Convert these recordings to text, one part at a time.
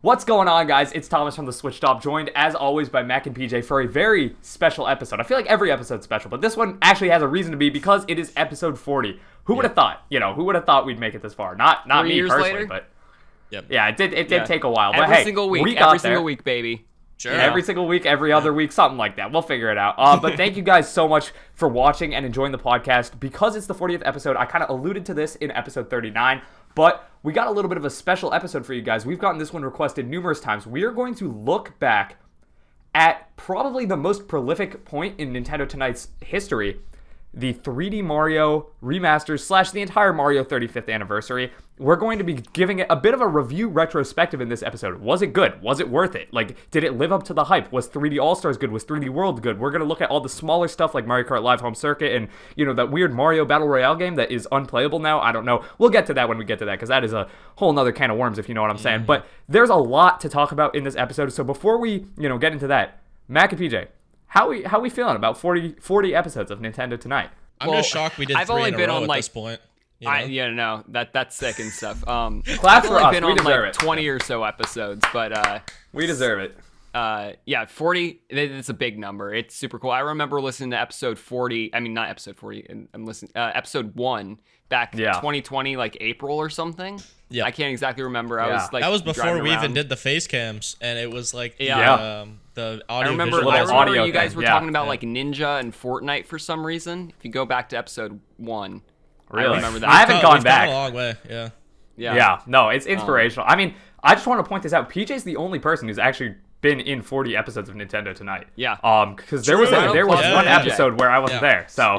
What's going on, guys? It's Thomas from the Switch Stop, joined as always by Mac and PJ for a very special episode. I feel like every episode's special, but this one actually has a reason to be because it is episode 40. Who would have thought? Who would have thought we'd make it this far? Not me personally, later? But yeah, it did take a while. Every but hey, single week, we got every single week, baby. Sure. Yeah, every single week, every other week, something like that. We'll figure it out. But thank you guys so much for watching and enjoying the podcast. Because it's the 40th episode, I kind of alluded to this in episode 39, but we got a little bit of a special episode for you guys. We've gotten this one requested numerous times. We are going to look back at probably the most prolific point in Nintendo Tonight's history, the 3D Mario Remasters / the entire Mario 35th anniversary. We're going to be giving it a bit of a review retrospective in this episode. Was it good? Was it worth it? Did it live up to the hype? Was 3D All-Stars good? Was 3D World good? We're going to look at all the smaller stuff like Mario Kart Live Home Circuit and, that weird Mario Battle Royale game that is unplayable now. I don't know. We'll get to that when we get to that because that is a whole nother can of worms if you know what I'm saying. But there's a lot to talk about in this episode. So before we, get into that, Mac and PJ, how we feeling about 40 episodes of Nintendo Tonight? I'm just shocked we did I've three only in a been row on at like this point. That's sick and stuff. Claps for us. Been We on deserve like it. 20 or so episodes, but We deserve it. 40. It's a big number. It's super cool. I remember listening to episode 40. I mean, not episode 40. I'm listening episode 1 back 2020, like April or something. Yeah, I can't exactly remember. I was like, that was before we even did the face cams, and it was like the audio. I remember you guys were talking about like Ninja and Fortnite for some reason. If you go back to episode 1, really? I remember that. I haven't gone back. We've gone a long way. Yeah. No, it's inspirational. I mean, I just want to point this out. PJ's the only person who's actually been in 40 episodes of Nintendo Tonight. Yeah. Because there was one episode where I wasn't there. So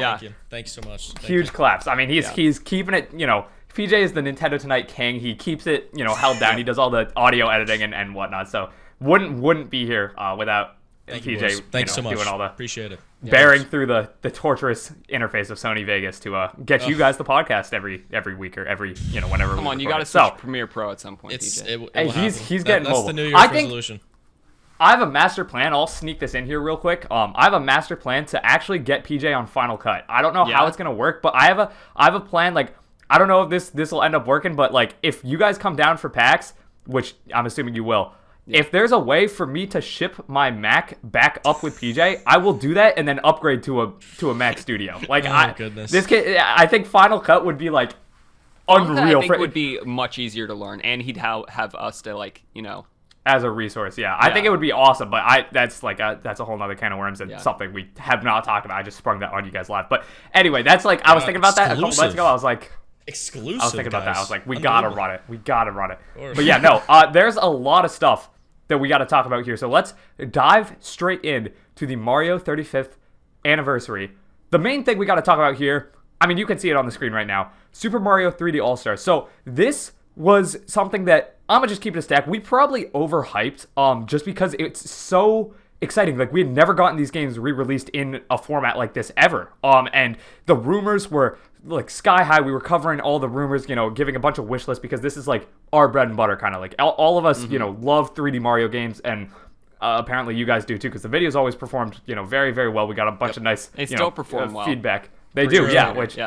Thank you so much. Huge claps. I mean, he's keeping it. PJ is the Nintendo Tonight king. He keeps it held down. He does all the audio editing and whatnot. So wouldn't be here without PJ. Thanks so much. Doing all the appreciate it. Bearing through the torturous interface of Sony Vegas to get you guys the podcast every week or every whenever. Come on, you got to switch Premiere Pro at some point. He's getting that's mobile. the New Year's resolution. I have a master plan. I'll sneak this in here real quick. I have a master plan to actually get PJ on Final Cut. I don't know how it's gonna work, but I have a plan. Like, I don't know if this will end up working, but like if you guys come down for PAX, which I'm assuming you will. If there's a way for me to ship my Mac back up with PJ, I will do that and then upgrade to a Mac Studio. Like, goodness. I think Final Cut would be like unreal. I think it would be much easier to learn, and he'd have us to as a resource. I think it would be awesome, but that's a whole nother can of worms and something we have not talked about. I just sprung that on you guys live. But anyway, that's like I was thinking about that a couple months ago. I was like. Exclusive. I was thinking about that. I was like, we gotta run it. But yeah, no. There's a lot of stuff that we got to talk about here. So let's dive straight in to the Mario 35th anniversary. The main thing we got to talk about here, I mean, you can see it on the screen right now, Super Mario 3D All-Stars. So this was something that, I'm going to just keep it a stack. We probably overhyped just because it's so exciting. Like, we had never gotten these games re-released in a format like this ever. And the rumors were like sky high. We were covering all the rumors, giving a bunch of wish lists because this is like our bread and butter kind of like all of us, love 3D Mario games, and apparently you guys do too because the videos always performed, very, very well. We got a bunch of nice, they still perform well. Feedback. They do,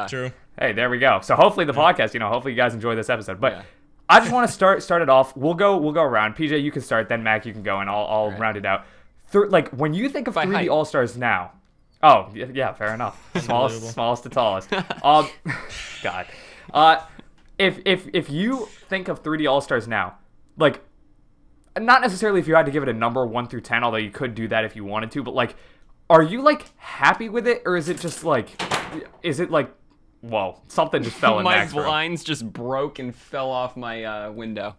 True. Hey, there we go. So hopefully the podcast, hopefully you guys enjoy this episode. But I just want to start it off. We'll go around. PJ, you can start. Then Mac, you can go, and I'll round it out. Like when you think of 3D All Stars now. Oh, yeah, fair enough. Smallest to tallest. God. If you think of 3D All-Stars now, like, not necessarily if you had to give it a number 1 through 10, although you could do that if you wanted to, but, like, are you, like, happy with it, or is it just, like, whoa, something just fell in Mac's room. My blinds just broke and fell off my window.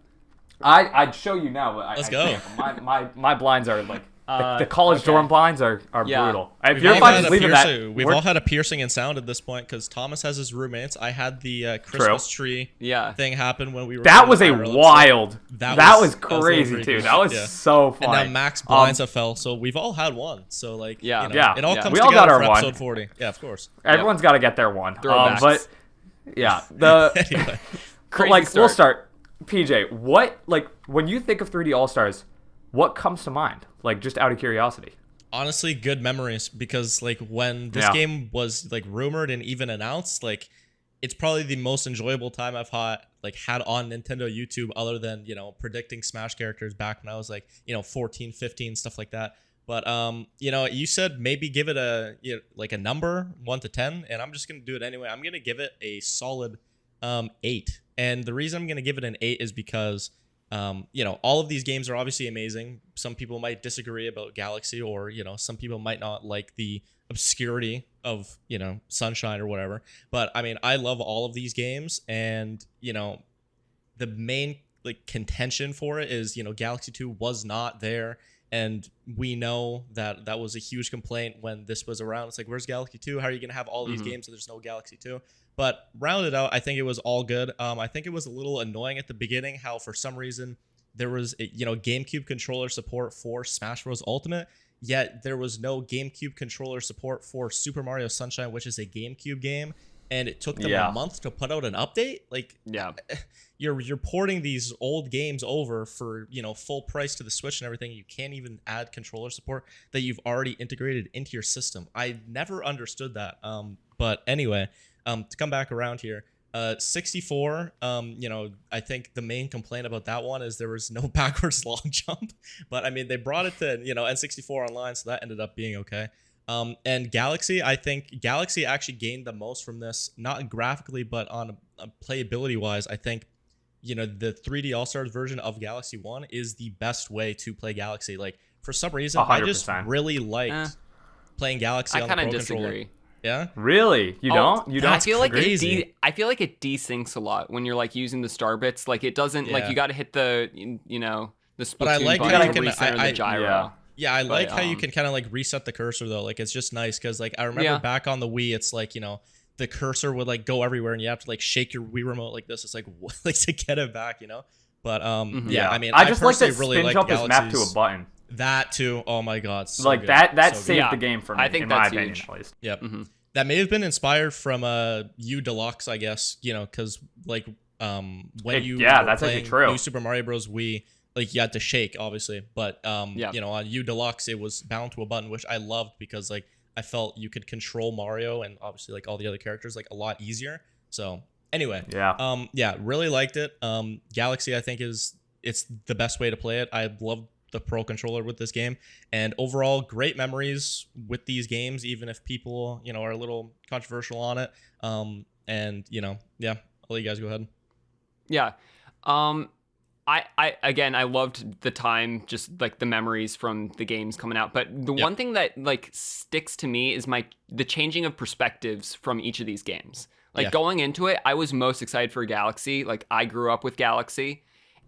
I'd show you now, but Let's go. My blinds are, like, the college dorm blinds are brutal. If you're fine, just leaving that. We've all had a piercing in sound at this point because Thomas has his roommates. I had the Christmas tree thing happen when we were. That was a wild. That was crazy too. That was so fun. And now Mac's blinds have fell, so we've all had one. So like, it all comes we all together got our for one. episode 40. Yeah, of course. Everyone's got to get their one. But yeah, anyway. Like we'll start. PJ, what when you think of 3D All Stars, what comes to mind? Like, just out of curiosity. Honestly, good memories because like when this game was like rumored and even announced, like it's probably the most enjoyable time I've had on Nintendo YouTube, other than, predicting Smash characters back when I was 14, 15, stuff like that. But you said maybe give it a number 1 to 10, and I'm just gonna do it anyway. I'm gonna give it a solid 8. And the reason I'm gonna give it an 8 is because all of these games are obviously amazing. Some people might disagree about Galaxy, or some people might not like the obscurity of Sunshine or whatever. But I mean, I love all of these games, and the main contention for it is Galaxy 2 was not there. And we know that was a huge complaint when this was around. It's like, where's Galaxy 2? How are you going to have all these games and there's no Galaxy 2? But rounded out, I think it was all good. I think it was a little annoying at the beginning how for some reason there was GameCube controller support for Smash Bros. Ultimate, yet there was no GameCube controller support for Super Mario Sunshine, which is a GameCube game. And it took them a month to put out an update. You're porting these old games over for full price to the Switch and everything. You can't even add controller support that you've already integrated into your system. I never understood that. But anyway, to come back around here, 64. I think the main complaint about that one is there was no backwards long jump. But I mean, they brought it to N64 Online, so that ended up being okay. And Galaxy, I think Galaxy actually gained the most from this, not graphically, but on playability wise. I think, the 3D All-Stars version of Galaxy 1 is the best way to play Galaxy. For some reason, 100%. I just really liked playing Galaxy on the Pro controller. I kind of disagree. Yeah? Really? You don't? You don't? I feel like it desyncs a lot when you're using the star bits. It doesn't you got to hit the the Splatoon but I like button how you to recenter the gyro. Yeah, I like how you can kind of reset the cursor though. It's just nice because I remember back on the Wii, it's the cursor would go everywhere and you have to shake your Wii remote like this. It's to get it back, But I mean, I just like that really spin jump is mapped to a button. That too. Oh my god, so good. that so saved the game for me. I think in that's my opinion, huge. at least. Yep. That may have been inspired from U Deluxe, I guess. Because when you were playing New Super Mario Bros. Wii. You had to shake, obviously, but on U Deluxe it was bound to a button, which I loved because I felt you could control Mario and obviously all the other characters a lot easier. So anyway, really liked it. Galaxy, I think it's the best way to play it. I love the Pro controller with this game, and overall great memories with these games, even if people are a little controversial on it. I'll let you guys go ahead. Yeah. I loved the time, just the memories from the games coming out. But the one thing that sticks to me is the changing of perspectives from each of these games. Going into it, I was most excited for Galaxy. I grew up with Galaxy,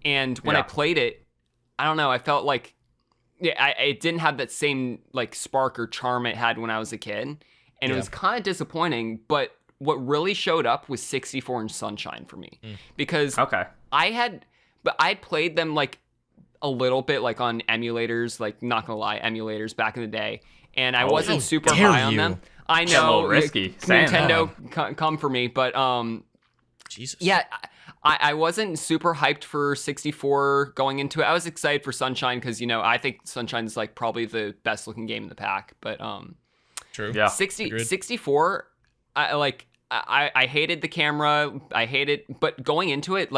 and when I played it, I don't know, I felt it didn't have that same spark or charm it had when I was a kid, and it was kind of disappointing. But what really showed up was 64 and Sunshine for me, because I played them a little bit on emulators, not gonna lie, emulators back in the day, and I wasn't super high on them. I know, a little risky. Nintendo come for me, but Jesus. Yeah, I wasn't super hyped for 64 going into it. I was excited for Sunshine because I think Sunshine's probably the best looking game in the pack. But true. Yeah. 64, I hated the camera. I hated, but going into it,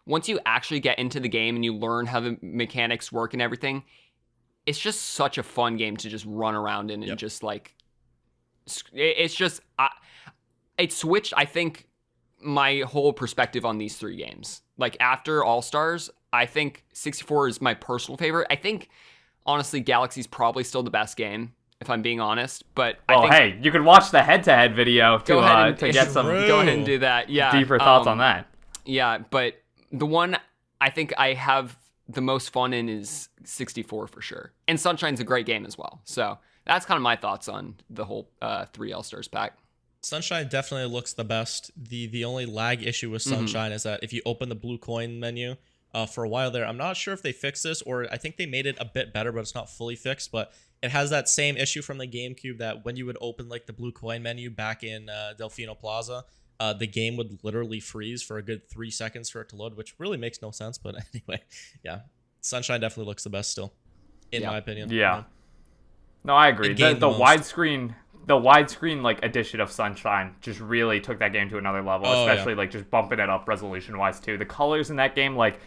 once you actually get into the game and you learn how the mechanics work and everything, it's just such a fun game to just run around in and just it's just it switched, I think, my whole perspective on these three games. After All-Stars, I think 64 is my personal favorite. I think honestly Galaxy's probably still the best game, if I'm being honest. But hey, you can watch the head-to-head video to get some go ahead and do that. Yeah, deeper thoughts on that. Yeah, but the one I think I have the most fun in is 64 for sure. And Sunshine's a great game as well. So that's kind of my thoughts on the whole 3 All-Stars pack. Sunshine definitely looks the best. The only lag issue with Sunshine is that if you open the blue coin menu for a while there, I'm not sure if they fixed this, or I think they made it a bit better, but it's not fully fixed. But it has that same issue from the GameCube that when you would open the blue coin menu back in Delfino Plaza, the game would literally freeze for a good 3 seconds for it to load, which really makes no sense. But anyway, yeah, Sunshine definitely looks the best still, in my opinion. Yeah. No, I agree. The widescreen the widescreen like edition of Sunshine just really took that game to another level, especially like just bumping it up resolution wise too. The colors in that game, like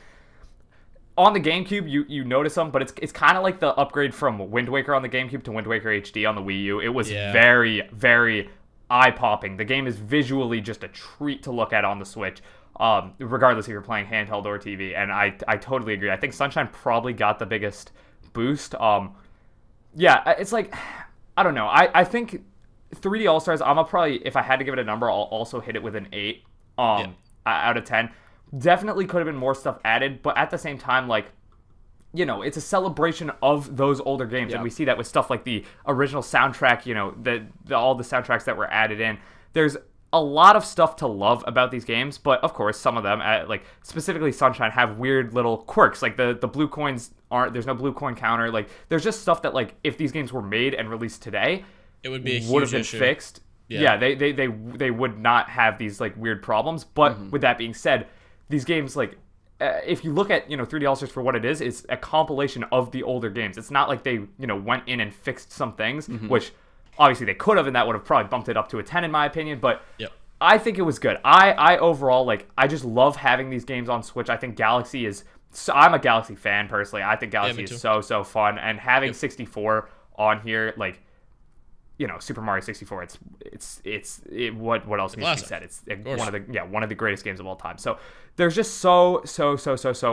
on the GameCube, you notice them, but it's kind of like the upgrade from Wind Waker on the GameCube to Wind Waker HD on the Wii U. It was very, very eye-popping. The game is visually just a treat to look at on the Switch, regardless if you're playing handheld or TV. And I totally agree. I think Sunshine probably got the biggest boost. Yeah, it's like, I don't know. I think 3D All-Stars, probably, if I had to give it a number, I'll also hit it with an 8 out of 10. Definitely could have been more stuff added, but at the same time, like, you know, it's a celebration of those older games, and we see that with stuff like the original soundtrack, you know, all the soundtracks that were added in. There's a lot of stuff to love about these games, but of course, some of them, like specifically Sunshine, have weird little quirks. Like the blue coins there's no blue coin counter. Like there's just stuff that, like, if these games were made and released today, it would be would have been fixed. Yeah, they would not have these like weird problems. But with that being said, these games, like, if you look at, you know, 3D All-Stars for what it is, it's a compilation of the older games. It's not like they, you know, went in and fixed some things, which obviously they could have, and that would have probably bumped it up to a 10 in my opinion. But I think it was good. I overall, like, I just love having these games on Switch. I think Galaxy is... I'm a Galaxy fan, personally. I think Galaxy is so fun. And having 64 on here, like, you know, Super Mario 64, what else needs to be said? It's one of the greatest games of all time. So there's just so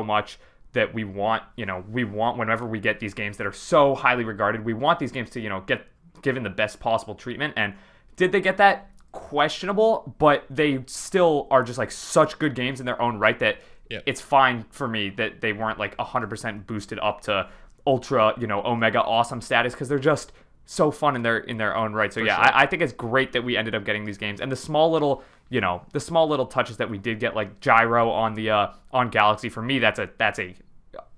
much that we want. You know, we want whenever we get these games that are so highly regarded, we want these games to, you know, get given the best possible treatment. And did they get that? Questionable, but they still are just like such good games in their own right that it's fine for me that they weren't like 100% boosted up to ultra, you know, omega awesome status, because they're just so fun in their own right. So I think it's great that we ended up getting these games, and the small little touches that we did get, like gyro on the on Galaxy, for me that's a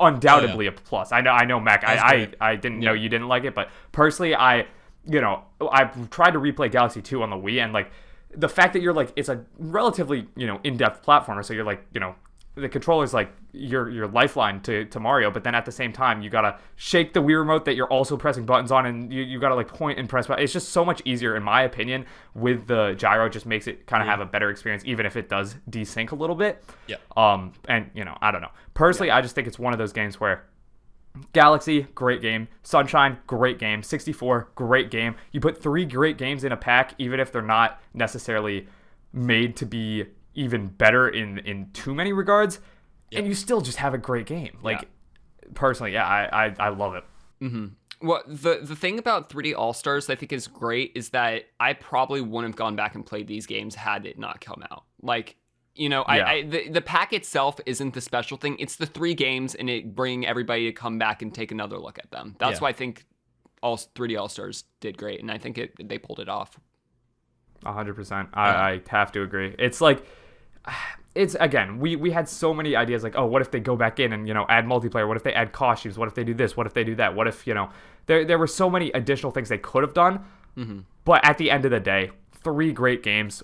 undoubtedly a plus. I know Mac, I didn't know you didn't like it, but personally I tried to replay Galaxy 2 on the Wii, and like the fact that you're like, it's a relatively, you know, in-depth platformer, so you're like, you know, the controller's like your lifeline to Mario, but then at the same time you gotta shake the Wii remote that you're also pressing buttons on, and you gotta like point and press buttons. It's just so much easier in my opinion with the gyro. It just makes it kind of have a better experience, even if it does desync a little bit. And you know, I don't know, personally I just think it's one of those games where Galaxy, great game. Sunshine, great game. 64, great game. You put 3 great games in a pack, even if they're not necessarily made to be even better in too many regards, and you still just have a great game. Like, personally, I love it. Well, the thing about 3D All-Stars I think is great is that I probably wouldn't have gone back and played these games had it not come out. Like, you know, the pack itself isn't the special thing. It's the 3 games and it bring everybody to come back and take another look at them. That's why I think 3D All-Stars did great, and I think they pulled it off. 100%. I have to agree. It's like, it's, again, we had so many ideas, like, oh, what if they go back in and, you know, add multiplayer? What if they add costumes? What if they do this? What if they do that? What if, you know, there were so many additional things they could have done. But at the end of the day, 3 great games,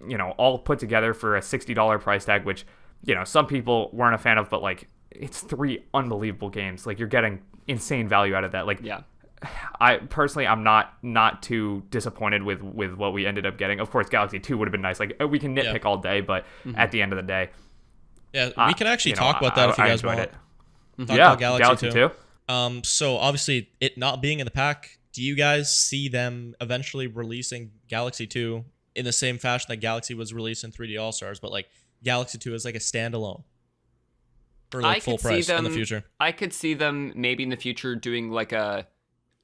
you know, all put together for a $60 price tag, which, you know, some people weren't a fan of, but like, it's 3 unbelievable games. Like, you're getting insane value out of that. Like, I personally, I'm not too disappointed with what we ended up getting. Of course, Galaxy 2 would have been nice. Like, we can nitpick all day, but at the end of the day, we can actually talk about that if you guys want. Talk about Galaxy 2. So obviously, it not being in the pack, do you guys see them eventually releasing Galaxy 2 in the same fashion that Galaxy was released in 3D All-Stars, but like Galaxy 2 is like a standalone for like full price in the future? I could see them maybe in the future doing like an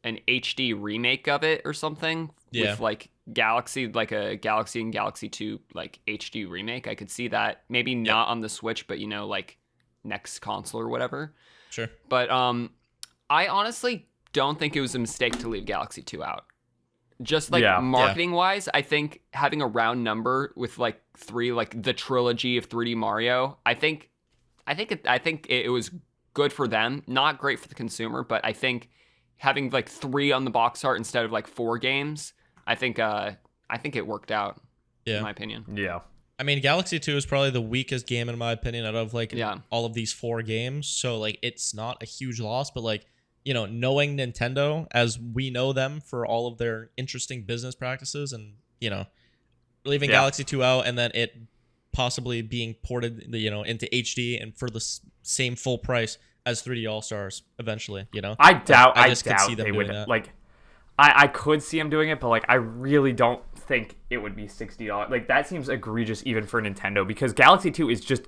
HD remake of it or something with like Galaxy, like a Galaxy and Galaxy 2 like HD remake. I could see that, maybe not on the Switch, but, you know, like next console or whatever. Sure. But I honestly don't think it was a mistake to leave Galaxy 2 out. Just like marketing wise, I think having a round number with like 3, like the trilogy of 3D Mario, I think it was good for them, not great for the consumer, but I think having like 3 on the box art instead of like 4 games, I think it worked out. In my opinion. I mean, Galaxy 2 is probably the weakest game in my opinion out of like all of these 4 games. So like, it's not a huge loss, but like, knowing Nintendo as we know them for all of their interesting business practices and, leaving Galaxy 2 out and then it possibly being ported, into HD and for the same full price as 3D All-Stars eventually, I doubt could see them they doing would that. like. I could see them doing it, but like I really don't think it would be $60. Like that seems egregious even for Nintendo because Galaxy 2 is just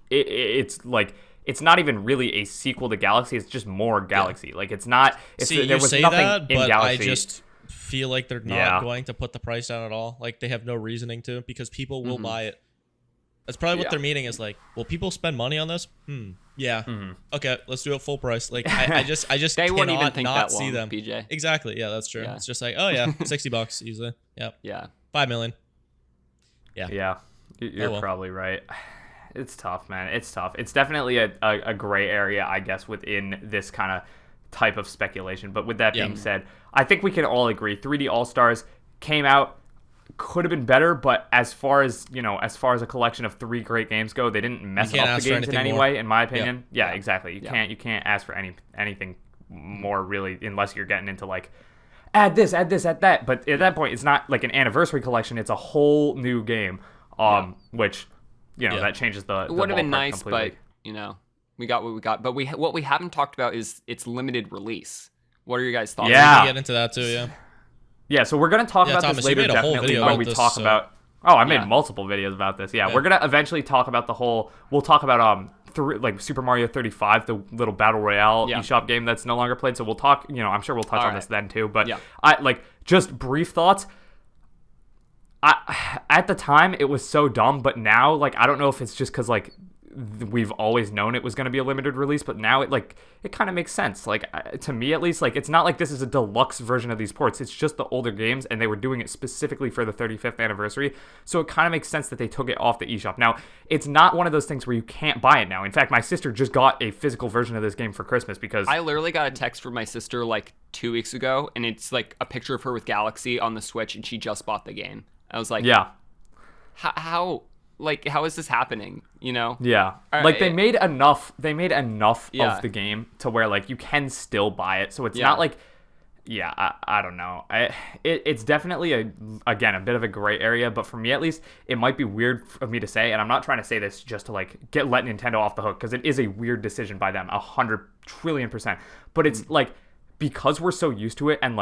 it's like it's not even really a sequel to Galaxy. It's just more Galaxy. Yeah. Like it's not. There was nothing that, in but Galaxy. I just feel like they're not going to put the price down at all. Like they have no reasoning to because people will buy it. That's probably what their meaning is like. Will people spend money on this? Yeah. Okay, let's do it full price. Like I just they cannot wouldn't even think not that long, see them. BJ. Exactly. Yeah, that's true. Yeah. It's just like, oh yeah, $60 easily. Yep. Yeah. 5 million. Yeah. Yeah. You're probably right. It's tough, man. It's tough. It's definitely a gray area, I guess, within this kind of type of speculation. But with that being said, I think we can all agree 3D All-Stars came out, could have been better, but as far as a collection of 3 great games go, they didn't mess up the games in any way, in my opinion. Yeah, exactly. You can't ask for anything more really unless you're getting into like add this, add that. But at that point, it's not like an anniversary collection; it's a whole new game, which that changes the. It would have been nice, completely. but we got what we got. But what we haven't talked about is its limited release. What are your guys' thoughts? Yeah, we get into that too. Yeah. Yeah, so we're going to talk about Thomas, this later, definitely, when we talk about... Oh, I made multiple videos about this. Yeah, we're going to eventually talk about the whole... We'll talk about Super Mario 35, the little Battle Royale eShop game that's no longer played. So we'll talk... I'm sure we'll touch on this then too. But just brief thoughts. At the time, it was so dumb. But now, I don't know if it's just because, we've always known it was going to be a limited release, but now it kind of makes sense. To me at least, it's not like this is a deluxe version of these ports. It's just the older games, and they were doing it specifically for the 35th anniversary. So it kind of makes sense that they took it off the eShop. Now, it's not one of those things where you can't buy it now. In fact, my sister just got a physical version of this game for Christmas because I literally got a text from my sister 2 weeks ago, and it's a picture of her with Galaxy on the Switch, and she just bought the game. I was like, yeah, how is this happening? Yeah. They made enough of the game to where you can still buy it. So it's not I don't know. It's definitely a bit of a gray area, but for me at least, it might be weird of me to say, and I'm not trying to say this just to let Nintendo off the hook, because it is a weird decision by them, 100 trillion%. But it's because we're so used to it, and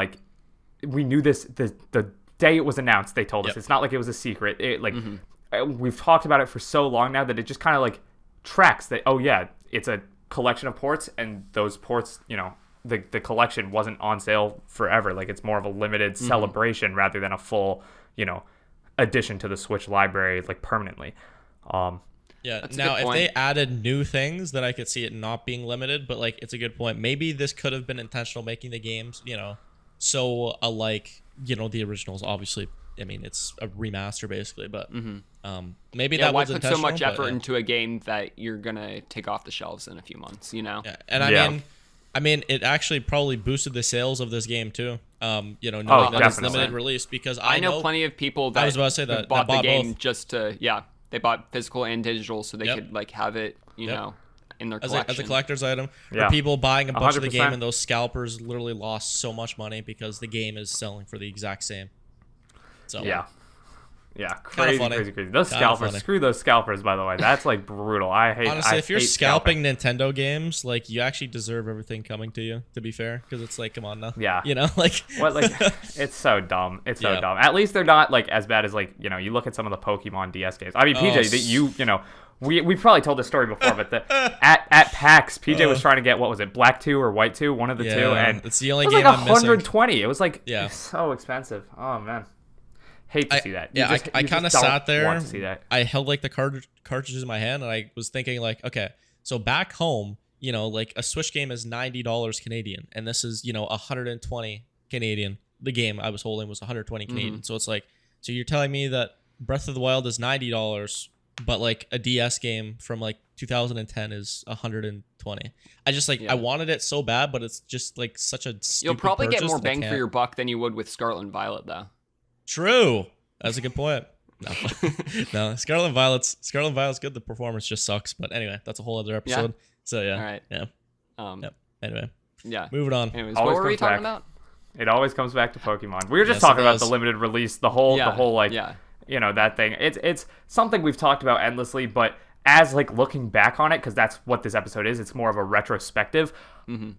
we knew this the day it was announced, they told us. It's not like it was a secret. We've talked about it for so long now that it just kind of tracks that, oh yeah, it's a collection of ports, and those ports, the collection wasn't on sale forever. It's more of a limited celebration rather than a full, addition to the Switch library, permanently. Yeah. Now, if they added new things, then I could see it not being limited, but it's a good point. Maybe this could have been intentional, making the games, so alike, the originals, obviously. I mean, it's a remaster basically, but maybe that was intentional. Why put so much effort into a game that you're gonna take off the shelves in a few months? Yeah, and I mean, it actually probably boosted the sales of this game too. Knowing that it's limited release, because I know plenty of people that I was about to say that bought the game both. just to they bought physical and digital so they could have it in their collection as a collector's item. Or people buying a bunch 100%. Of the game, and those scalpers literally lost so much money because the game is selling for the exact same. So yeah, crazy. Those scalpers, screw those scalpers. By the way, that's brutal. I hate. Honestly, if you're scalping Nintendo games, you actually deserve everything coming to you. To be fair, because it's come on now. Yeah, what it's so dumb. It's so dumb. At least they're not as bad as you look at some of the Pokemon DS games. I mean, PJ, that we probably told this story before, but at PAX, PJ was trying to get, what was it, Black 2 or White 2, one of the two, and it's the only game I'm missing. $120. It was so expensive. Oh man. Hate to see that. I kind of sat there. Want to see that. I held the cartridges in my hand, and I was thinking okay, so back home, a Switch game is $90 Canadian, and this is 120 Canadian. The game I was holding was 120 Canadian. So it's so you're telling me that Breath of the Wild is $90, but a DS game from 2010 is 120. I just I wanted it so bad, but it's just such a stupid You'll probably get more bang for your buck than you would with Scarlet and Violet though. True. That's a good point. No, Scarlet Violet's good. The performance just sucks. But anyway, that's a whole other episode. So yeah. All right. Yeah. Anyway. Yeah. Moving on. Anyways, Always what were we comes talking back. about? It always comes back to Pokemon. We were just Yes, talking it about does. the limited release, the whole like, that thing. It's something we've talked about endlessly, but as like looking back on it, because that's what this episode is, it's more of a retrospective. Mm-hmm.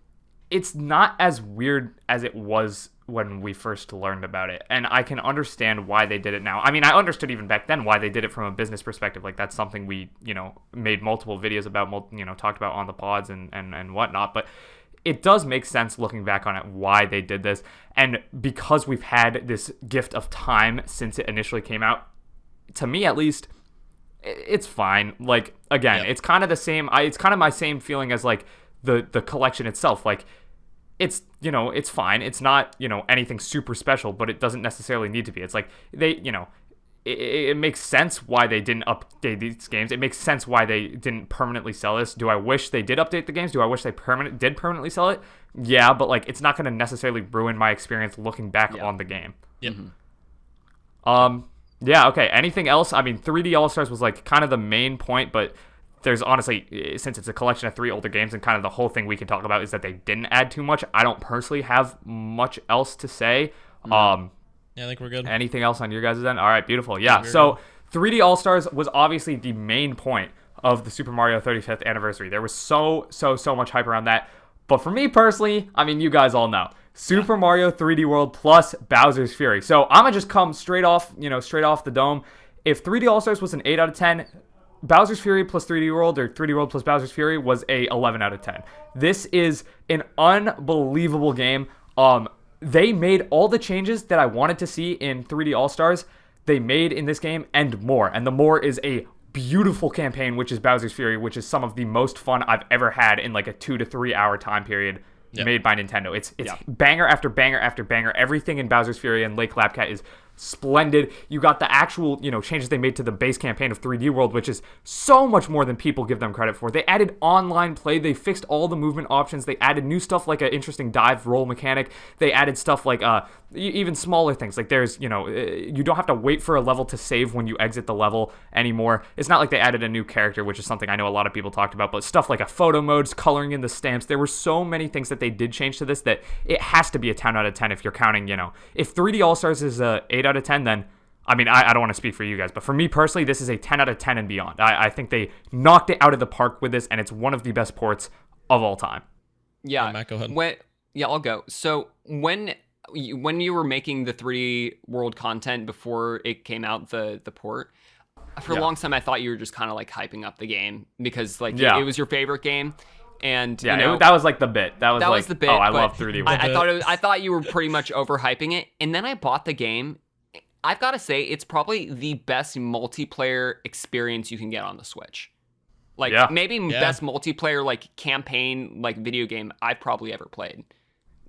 It's not as weird as it was when we first learned about it, and I can understand why they did it now. I mean, I understood even back then why they did it from a business perspective. Like, that's something we, made multiple videos about, talked about on the pods and whatnot, but it does make sense looking back on it why they did this. And because we've had this gift of time since it initially came out, to me at least, it's fine. Like, again, it's kind of the same. It's kind of my same feeling as like the collection itself. Like, it's, it's fine. It's not, anything super special, but it doesn't necessarily need to be. It's like they, it makes sense why they didn't update these games. It makes sense why they didn't permanently sell this. Do I wish they did update the games? Do I wish they did permanently sell it? Yeah, but like, it's not going to necessarily ruin my experience looking back on the game. Yep. Yeah, okay. Anything else? I mean, 3D All-Stars was like kind of the main point, but there's honestly, since it's a collection of 3 older games and kind of the whole thing we can talk about is that they didn't add too much. I don't personally have much else to say. Yeah, I think we're good. Anything else on your guys' end? All right, beautiful. Yeah, so 3D All-Stars was obviously the main point of the Super Mario 35th anniversary. There was so much hype around that. But for me personally, I mean, you guys all know. Super Mario 3D World plus Bowser's Fury. So I'm going to just come straight off the dome. If 3D All-Stars was an 8 out of 10, Bowser's Fury plus 3D World or 3D World plus Bowser's Fury was a 11 out of 10. This is an unbelievable game. They made all the changes that I wanted to see in 3D All-Stars. They made in this game and more. And the more is a beautiful campaign, which is Bowser's Fury, which is some of the most fun I've ever had in like a 2 to 3 hour time period made by Nintendo. It's banger after banger after banger. Everything in Bowser's Fury and Lake Lapcat is splendid. You got the actual, changes they made to the base campaign of 3D World, which is so much more than people give them credit for. They added online play. They fixed all the movement options. They added new stuff like an interesting dive roll mechanic. They added stuff like even smaller things. Like there's, you don't have to wait for a level to save when you exit the level anymore. It's not like they added a new character, which is something I know a lot of people talked about, but stuff like a photo modes, coloring in the stamps. There were so many things that they did change to this that it has to be a 10 out of 10 if you're counting, if 3D All-Stars is a 8 out of 10, then I mean, I don't want to speak for you guys, but for me personally, this is a 10 out of 10 and beyond. I think they knocked it out of the park with this, and it's one of the best ports of all time. Yeah, Matt, go ahead. I'll go. So when you were making the 3D World content before it came out, the port, for a long time I thought you were just kind of like hyping up the game because like it was your favorite game. And that was like the bit. That was the bit. Oh, I love 3D World. I thought you were pretty much overhyping it, and then I bought the game. I've got to say, it's probably the best multiplayer experience you can get on the Switch. Like, maybe best multiplayer, like, campaign, like, video game I've probably ever played.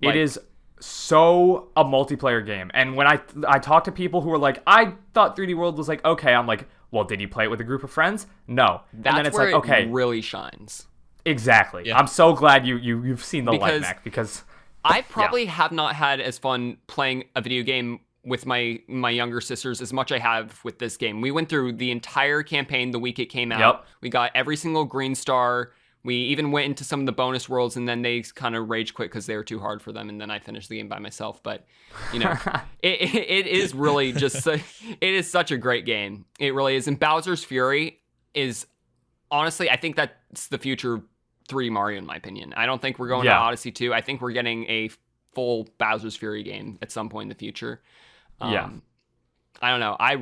It is so a multiplayer game. And when I talk to people who are like, I thought 3D World was like, okay, I'm like, well, did you play it with a group of friends? No. That's and then it's where like, okay. It really shines. Exactly. Yeah. I'm so glad you've seen the light, Mac, because I probably have not had as fun playing a video game with my younger sisters as much I have with this game. We went through the entire campaign the week it came out. Yep. We got every single green star. We even went into some of the bonus worlds, and then they kind of rage quit because they were too hard for them, and then I finished the game by myself. But, it is really just, it is such a great game. It really is. And Bowser's Fury is, honestly, I think that's the future 3 Mario, in my opinion. I don't think we're going to Odyssey 2. I think we're getting a full Bowser's Fury game at some point in the future. I don't know. I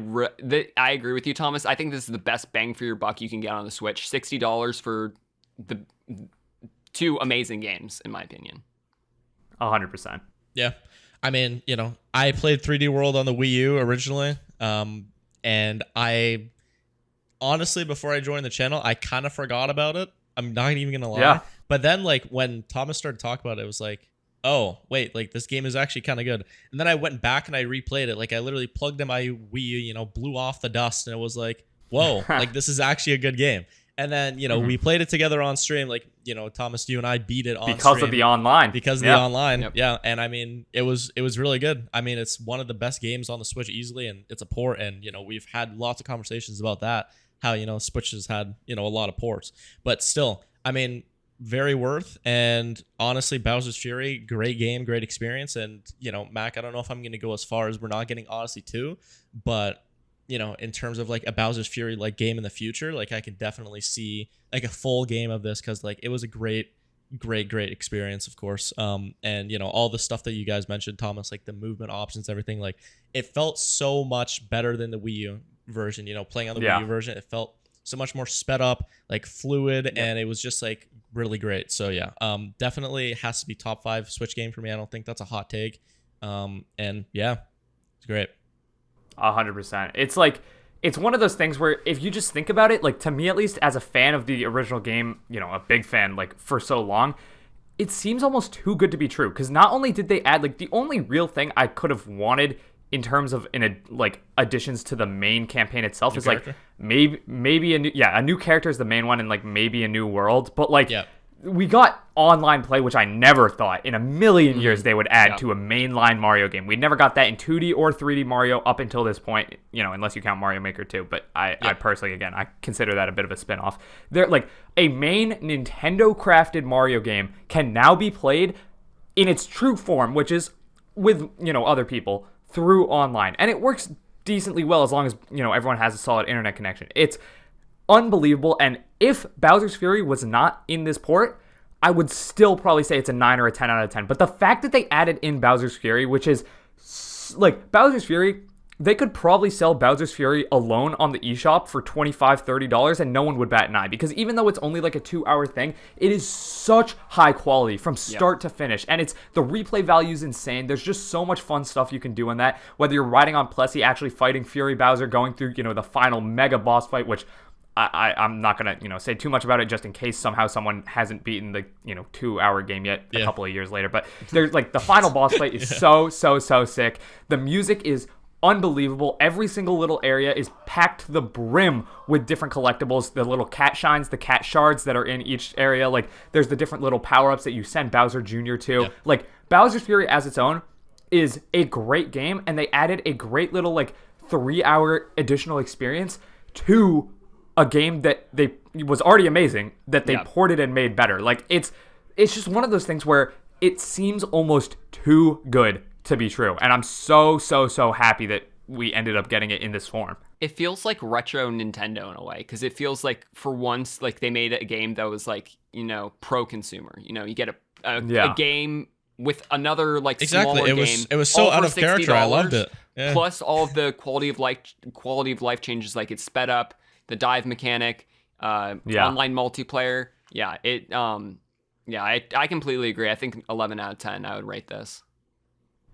agree with you, Thomas. I think this is the best bang for your buck you can get on the Switch. $60 for the 2 amazing games, in my opinion. 100%. Yeah. I mean, I played 3D World on the Wii U originally. And I honestly, before I joined the channel, I kind of forgot about it. I'm not even going to lie. Yeah. But then like when Thomas started talking about it, it was like, oh, wait, like this game is actually kind of good. And then I went back and I replayed it. Like I literally plugged in my Wii U, blew off the dust, and it was like, whoa, like this is actually a good game. And then, we played it together on stream. Like, Thomas, you and I beat it on because stream. Of the online. Because of the online. Yep. Yeah. And I mean, it was really good. I mean, it's one of the best games on the Switch easily, and it's a port. And, we've had lots of conversations about that, how, Switch has had, a lot of ports. But still, I mean, very worth. And honestly, Bowser's Fury, great game, great experience. And, Mac, I don't know if I'm going to go as far as we're not getting Odyssey 2, but, in terms of like a Bowser's Fury like game in the future, like I can definitely see like a full game of this, because like it was a great experience, of course. And all the stuff that you guys mentioned, Thomas, like the movement options, everything, like it felt so much better than the Wii U version. Playing on the Wii U version, it felt so much more sped up, like fluid, and it was just like really great. So yeah, definitely has to be top 5 Switch game for me. I don't think that's a hot take. And yeah, it's great. 100%. It's like, it's one of those things where if you just think about it, like to me at least, as a fan of the original game, a big fan like for so long, it seems almost too good to be true. Because not only did they add, like, the only real thing I could have wanted in terms of like additions to the main campaign itself is like maybe a new character is the main one, and like maybe a new world, but like we got online play, which I never thought in a million years they would add to a mainline Mario game. We never got that in 2D or 3D Mario up until this point, unless you count Mario Maker 2. But I personally, again, I consider that a bit of a spin-off. They're like, a main Nintendo crafted Mario game can now be played in its true form, which is with, other people through online. And it works decently well as long as, everyone has a solid internet connection. It's unbelievable. And if Bowser's Fury was not in this port, I would still probably say it's a 9 or a 10 out of 10. But the fact that they added in Bowser's Fury, which is like Bowser's Fury, they could probably sell Bowser's Fury alone on the eShop for $25, $30, and no one would bat an eye, because even though it's only like a 2-hour thing, it is such high quality from start to finish, and the replay value is insane. There's just so much fun stuff you can do in that, whether you're riding on Plessy, actually fighting Fury Bowser, going through, the final mega boss fight, which I'm not going to, say too much about it just in case somehow someone hasn't beaten the, 2-hour game yet a couple of years later. But there's like the final boss fight is so sick. The music is unbelievable. Every single little area is packed to the brim with different collectibles. The little cat shines, the cat shards that are in each area. Like there's the different little power-ups that you send Bowser Jr. to. Like Bowser's Fury as its own is a great game, and they added a great little like 3-hour additional experience to a game that was already amazing, that they ported and made better. Like it's just one of those things where it seems almost too good to be true, and I'm so happy that we ended up getting it in this form. It feels like retro Nintendo in a way, because it feels like for once like they made a game that was like pro consumer. You get a game with another like smaller game. It was so out of character. I loved it. Yeah. Plus all of the quality of life changes, like it's sped up, the dive mechanic, online multiplayer. I completely agree. I think 11 out of 10 I would rate this.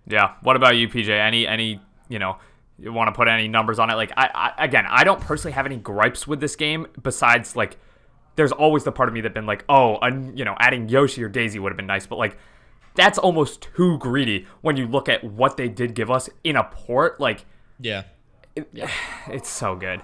Yeah. What about you, PJ? Any you want to put any numbers on it? Like I don't personally have any gripes with this game, besides like there's always the part of me that been like, adding Yoshi or Daisy would have been nice, but like that's almost too greedy when you look at what they did give us in a port. Like it's so good.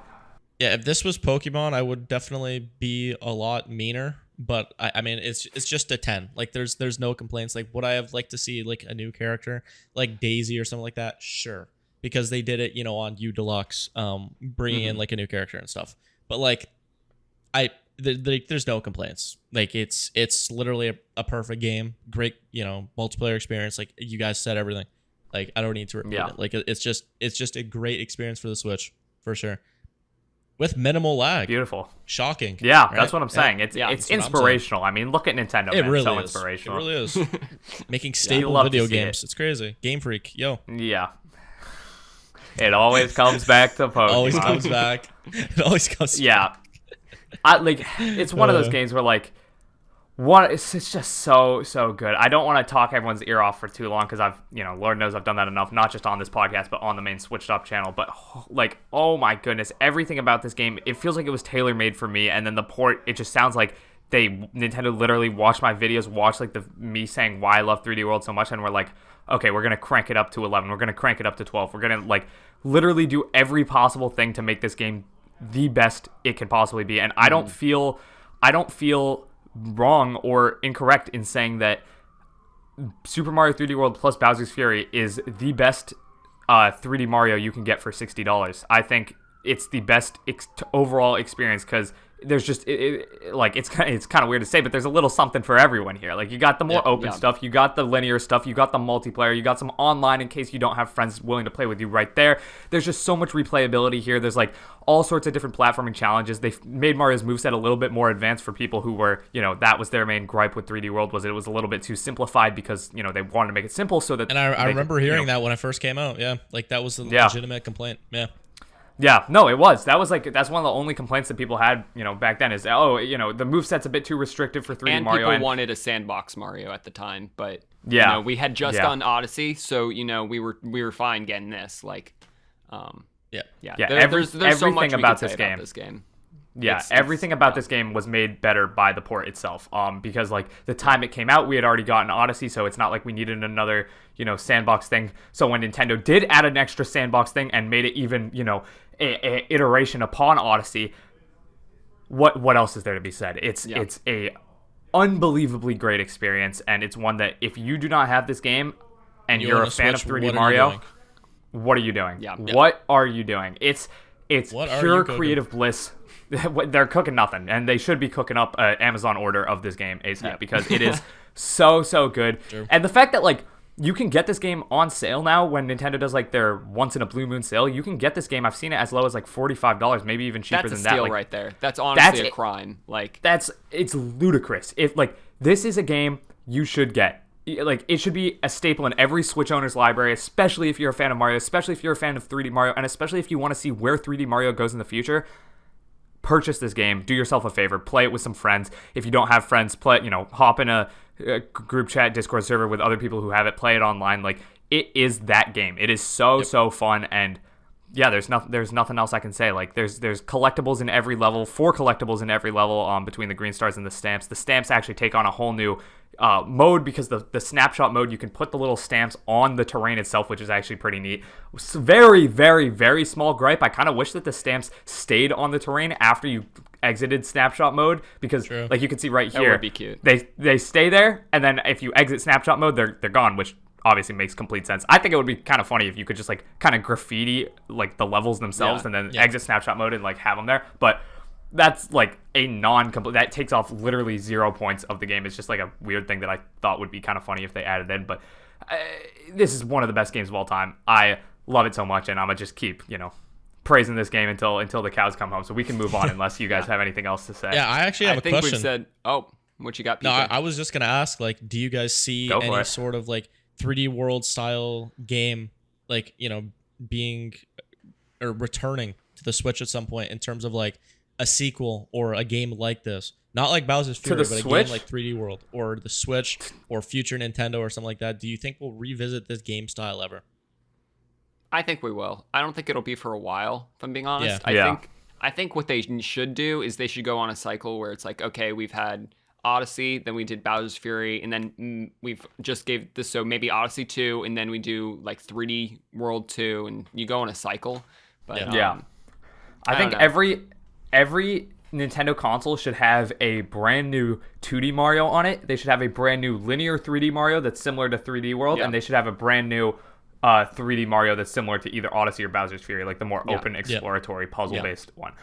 Yeah, if this was Pokemon, I would definitely be a lot meaner. But I mean, it's just a 10. Like there's no complaints. Like, would I have liked to see like a new character like Daisy or something like that? Sure, because they did it, on U Deluxe, bringing in like a new character and stuff. But like, there's no complaints. Like it's literally a perfect game. Great, multiplayer experience. Like you guys said everything. Like I don't need to repeat it. Like it's just a great experience for the Switch for sure. With minimal lag. Beautiful. Shocking. Yeah, right? That's what I'm saying. It's inspirational. I mean, look at Nintendo. It man. really So is. Inspirational. It really is. Making stable video games. It's crazy. Game Freak. Yo. Yeah. It always comes back to Pokemon. Always comes back. It always comes back. It's one of those games where like it's just so good. I don't want to talk everyone's ear off for too long, because I've Lord knows I've done that enough, not just on this podcast but on the main Switched Up channel. But like, oh my goodness, everything about this game, it feels like it was tailor made for me. And then the port, it just sounds like Nintendo literally watched my videos, watched like me saying why I love 3D World so much, and we're like, okay, we're gonna crank it up to 11, we're gonna crank it up to 12, we're gonna like literally do every possible thing to make this game the best it can possibly be. And I don't feel wrong or incorrect in saying that Super Mario 3D World plus Bowser's Fury is the best 3D Mario you can get for $60. I think it's the best overall experience, because there's just like it's kind of weird to say, but there's a little something for everyone here. Like you got the more open stuff, you got the linear stuff, you got the multiplayer, you got some online in case you don't have friends willing to play with you right there. There's just so much replayability here. There's like all sorts of different platforming challenges. They made Mario's moveset a little bit more advanced for people who were, that was their main gripe with 3D World, was it was a little bit too simplified because they wanted to make it simple so that. And I remember hearing that when it first came out. Yeah, like that was a legitimate complaint. Yeah. Yeah, no, it was. That's one of the only complaints that people had, back then is, the moveset's a bit too restrictive for 3D Mario. And people wanted a sandbox Mario at the time, but we had just gotten Odyssey, so we were fine getting this. Like, there's so much about this game. Yeah, everything about this game was made better by the port itself. Because like the time it came out, we had already gotten Odyssey, so it's not like we needed another, sandbox thing. So when Nintendo did add an extra sandbox thing and made it even, a iteration upon Odyssey, what else is there to be said? It's a unbelievably great experience, and it's one that if you do not have this game and you're a fan of 3D Mario, what are you doing? Yeah. What are you doing? It's pure creative bliss. They're cooking nothing, and they should be cooking up an Amazon order of this game ASAP because it is so good. True. And the fact that like you can get this game on sale now when Nintendo does like their once in a blue moon sale, you can get this game. I've seen it as low as like $45, maybe even cheaper than that. That's a steal right there. That's honestly a crime. Like it's ludicrous. If like this is a game you should get. Like it should be a staple in every Switch owner's library, especially if you're a fan of Mario, especially if you're a fan of 3D Mario, and especially if you want to see where 3D Mario goes in the future. Purchase this game. Do yourself a favor. Play it with some friends. If you don't have friends, hop in a group chat, Discord server with other people who have it. Play it online. Like it is that game. It is so fun, and yeah, there's nothing else I can say. Like there's collectibles in every level, 4 collectibles in every level. Between the green stars and the stamps. The stamps actually take on a whole new mode because the snapshot mode, you can put the little stamps on the terrain itself, which is actually pretty neat. It's very, very, very small gripe. I kind of wish that the stamps stayed on the terrain after you exited snapshot mode because like you can see right here, that would be cute. They stay there, and then if you exit snapshot mode, they're gone, which obviously makes complete sense. I think it would be kind of funny if you could just like kind of graffiti like the levels themselves and then exit snapshot mode and like have them there, but that's like a non-complete. That takes off literally 0 points of the game. It's just like a weird thing that I thought would be kind of funny if they added in. But this is one of the best games of all time. I love it so much, and I'm gonna just keep praising this game until the cows come home. So we can move on unless you guys have anything else to say. Yeah, I actually have a question. I think we've said. Oh, what you got? No, I was just gonna ask. Like, do you guys see any sort of like 3D World style game, like being or returning to the Switch at some point in terms of like a sequel or a game like this, not like Bowser's Fury, but a game like 3D World or the Switch or future Nintendo or something like that? Do you think we'll revisit this game style ever? I think we will. I don't think it'll be for a while, if I'm being honest. I think what they should do is they should go on a cycle where it's like, okay, we've had Odyssey, then we did Bowser's Fury, and then we've just gave this, so maybe Odyssey 2, and then we do like 3D World 2, and you go on a cycle. But I think every Nintendo console should have a brand new 2D Mario on it. They should have a brand new linear 3D Mario that's similar to 3D World, and they should have a brand new 3D Mario that's similar to either Odyssey or Bowser's Fury, like the more open exploratory puzzle-based one.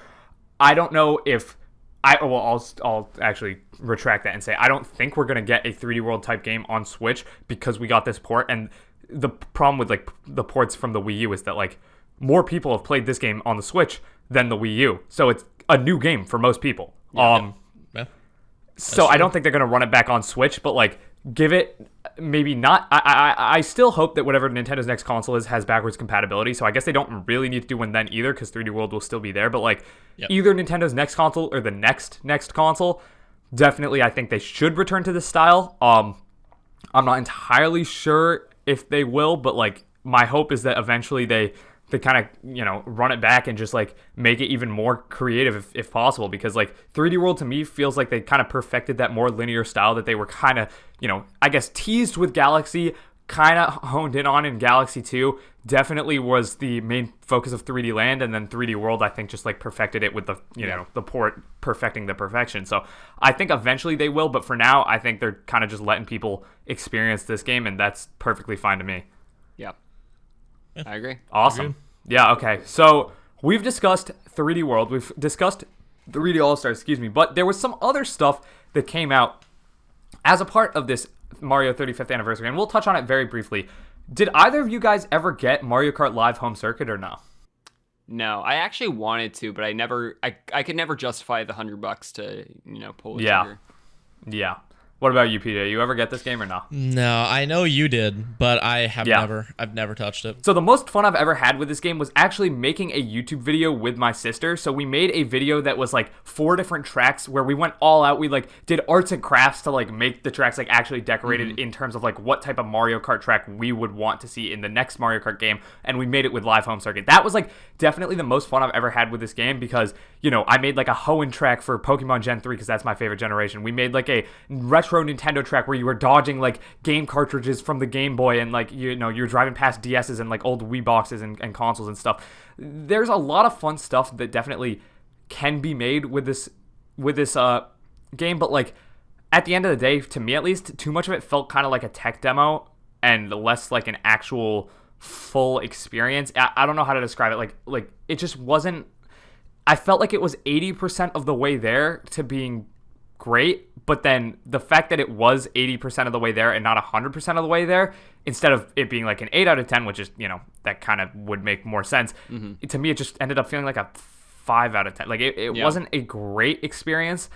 I don't know if I'll actually retract that and say I don't think we're gonna get a 3D World type game on Switch because we got this port. And the problem with like the ports from the Wii U is that like more people have played this game on the Switch than the Wii U, so it's a new game for most people. So I don't think they're gonna run it back on Switch, but like give it maybe not. I still hope that whatever Nintendo's next console has backwards compatibility. So I guess they don't really need to do one then either because 3D World will still be there. But like either Nintendo's next console or the next console, definitely I think they should return to this style. I'm not entirely sure if they will, but like my hope is that eventually they kind of run it back and just like make it even more creative if possible, because like 3D World to me feels like they kind of perfected that more linear style that they were kind of I guess teased with Galaxy, kind of honed in on in Galaxy 2. Definitely was the main focus of 3D Land, and then 3D World I think just like perfected it with the the port perfecting the perfection. So I think eventually they will, but for now I think they're kind of just letting people experience this game, and that's perfectly fine to me. Yeah. I agree. Awesome. Yeah, okay. So we've discussed 3D World. We've discussed 3D All-Stars, excuse me. But there was some other stuff that came out as a part of this Mario 35th anniversary, and we'll touch on it very briefly. Did either of you guys ever get Mario Kart Live Home Circuit or no? No, I actually wanted to, but I could never justify the $100 to, pull the trigger. Yeah. What about you, PJ? You ever get this game or no? No, I know you did, but I have I've never touched it. So the most fun I've ever had with this game was actually making a YouTube video with my sister. So we made a video that was like 4 different tracks where we went all out. We like did arts and crafts to like make the tracks like actually decorated in terms of like what type of Mario Kart track we would want to see in the next Mario Kart game. And we made it with Live Home Circuit. That was like definitely the most fun I've ever had with this game because, I made like a Hoenn track for Pokemon Gen 3 because that's my favorite generation. We made like a retro Nintendo track where you were dodging like game cartridges from the Game Boy and like you're driving past DSs and like old Wii boxes and consoles and stuff. There's a lot of fun stuff that definitely can be made with this game, but like at the end of the day, to me at least, too much of it felt kind of like a tech demo and less like an actual full experience. I don't know how to describe it. Like it just wasn't. I felt like it was 80% of the way there to being great, but then the fact that it was 80% of the way there and not 100% of the way there, instead of it being like an 8 out of 10, which is, that kind of would make more sense, to me it just ended up feeling like a 5 out of 10. Like it wasn't a great experience.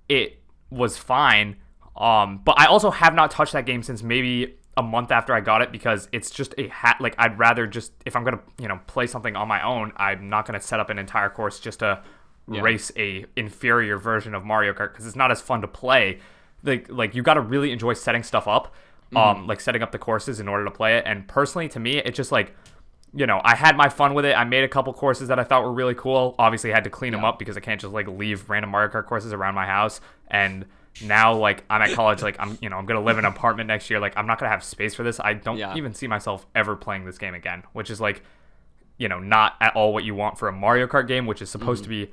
It was fine, but I also have not touched that game since maybe a month after I got it because it's just like I'd rather just, if I'm gonna play something on my own, I'm not gonna set up an entire course just to race a inferior version of Mario Kart because it's not as fun to play. Like you got to really enjoy setting stuff up, like setting up the courses in order to play it. And personally, to me, it's just like, I had my fun with it. I made a couple courses that I thought were really cool. Obviously, I had to clean them up because I can't just like leave random Mario Kart courses around my house. And now, like, I'm at college, like I'm gonna live in an apartment next year. Like, I'm not gonna have space for this. I don't even see myself ever playing this game again, which is like, not at all what you want for a Mario Kart game, which is supposed to be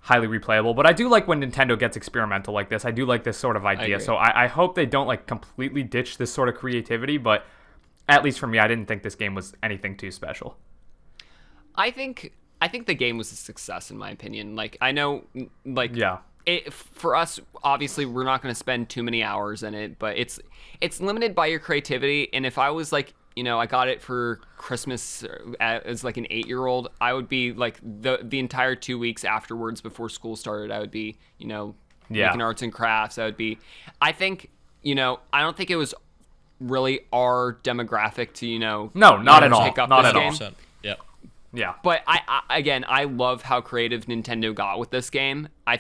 highly replayable. But I do like when Nintendo gets experimental like this. I do like this sort of idea. So I hope they don't like completely ditch this sort of creativity, but at least for me, I didn't think this game was anything too special. I think the game was a success in my opinion. Like I know like for us, obviously we're not going to spend too many hours in it, but it's limited by your creativity. And if I was like, I got it for Christmas as like an 8-year-old, I would be like the entire 2 weeks afterwards before school started, I would be, making arts and crafts. I think, I don't think it was really our demographic to, no, not at all. Not at all. Yeah. But I love how creative Nintendo got with this game. I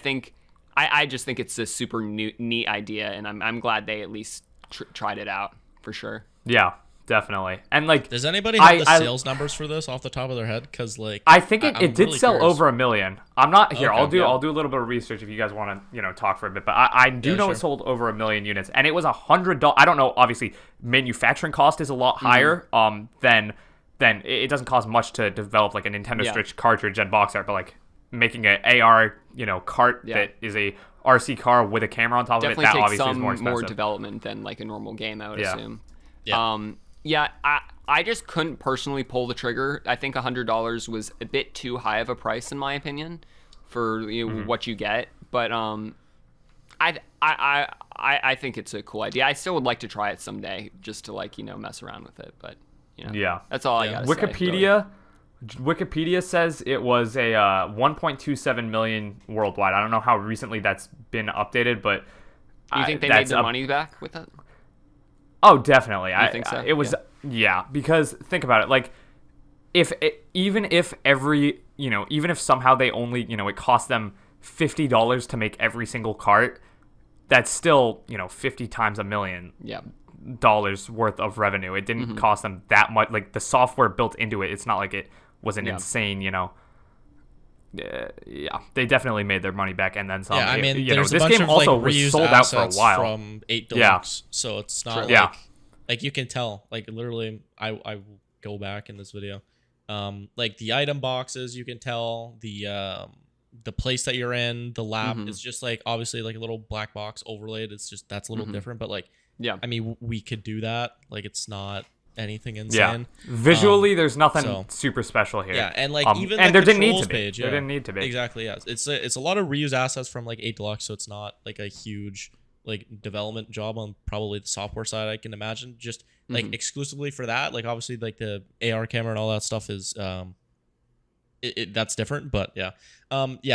just think it's a super neat idea, and I'm glad they at least tried it out for sure. Yeah. Definitely. And like, does anybody have the sales numbers for this off the top of their head? Because like, I think it did really sell over 1 million. I'm not here. Okay, I'll do a little bit of research if you guys want to talk for a bit. But I do know it sold over 1 million units, and it was $100. I don't know. Obviously, manufacturing cost is a lot higher. Than it doesn't cost much to develop like a Nintendo Switch cartridge and box art, but like making an AR cart that is a RC car with a camera on top of it, that obviously is more expensive. More development than like a normal game, I would assume. Yeah. I just couldn't personally pull the trigger. I think $100 was a bit too high of a price in my opinion for what you get. But I think it's a cool idea. I still would like to try it someday just to like mess around with it. But that's all I got. Wikipedia says it was a 1.27 million worldwide. I don't know how recently that's been updated, but do you think they made their money back with that? Oh, definitely. I think so. It was because think about it. Like, even if somehow they only it cost them $50 to make every single cart, that's still 50 times $1 million. Dollars worth of revenue. It didn't cost them that much. Like the software built into it, it's not like it was an insane. They definitely made their money back and then some. Yeah, I mean, this game also was sold out for a while from 8 Deluxe, so it's not like you can tell. Like literally, I go back in this video, like the item boxes, you can tell the place that you're in, the lab is just like obviously like a little black box overlaid. It's just that's a little different, but like I mean, we could do that. Like it's not anything insane. Visually, there's nothing super special here. Yeah, and like even and the there didn't need to be. page, There didn't need to be. Exactly. Yeah, it's a lot of reused assets from like 8 Deluxe, so it's not like a huge like development job on probably the software side. I can imagine just like exclusively for that. Like obviously, like the AR camera and all that stuff is that's different, but yeah,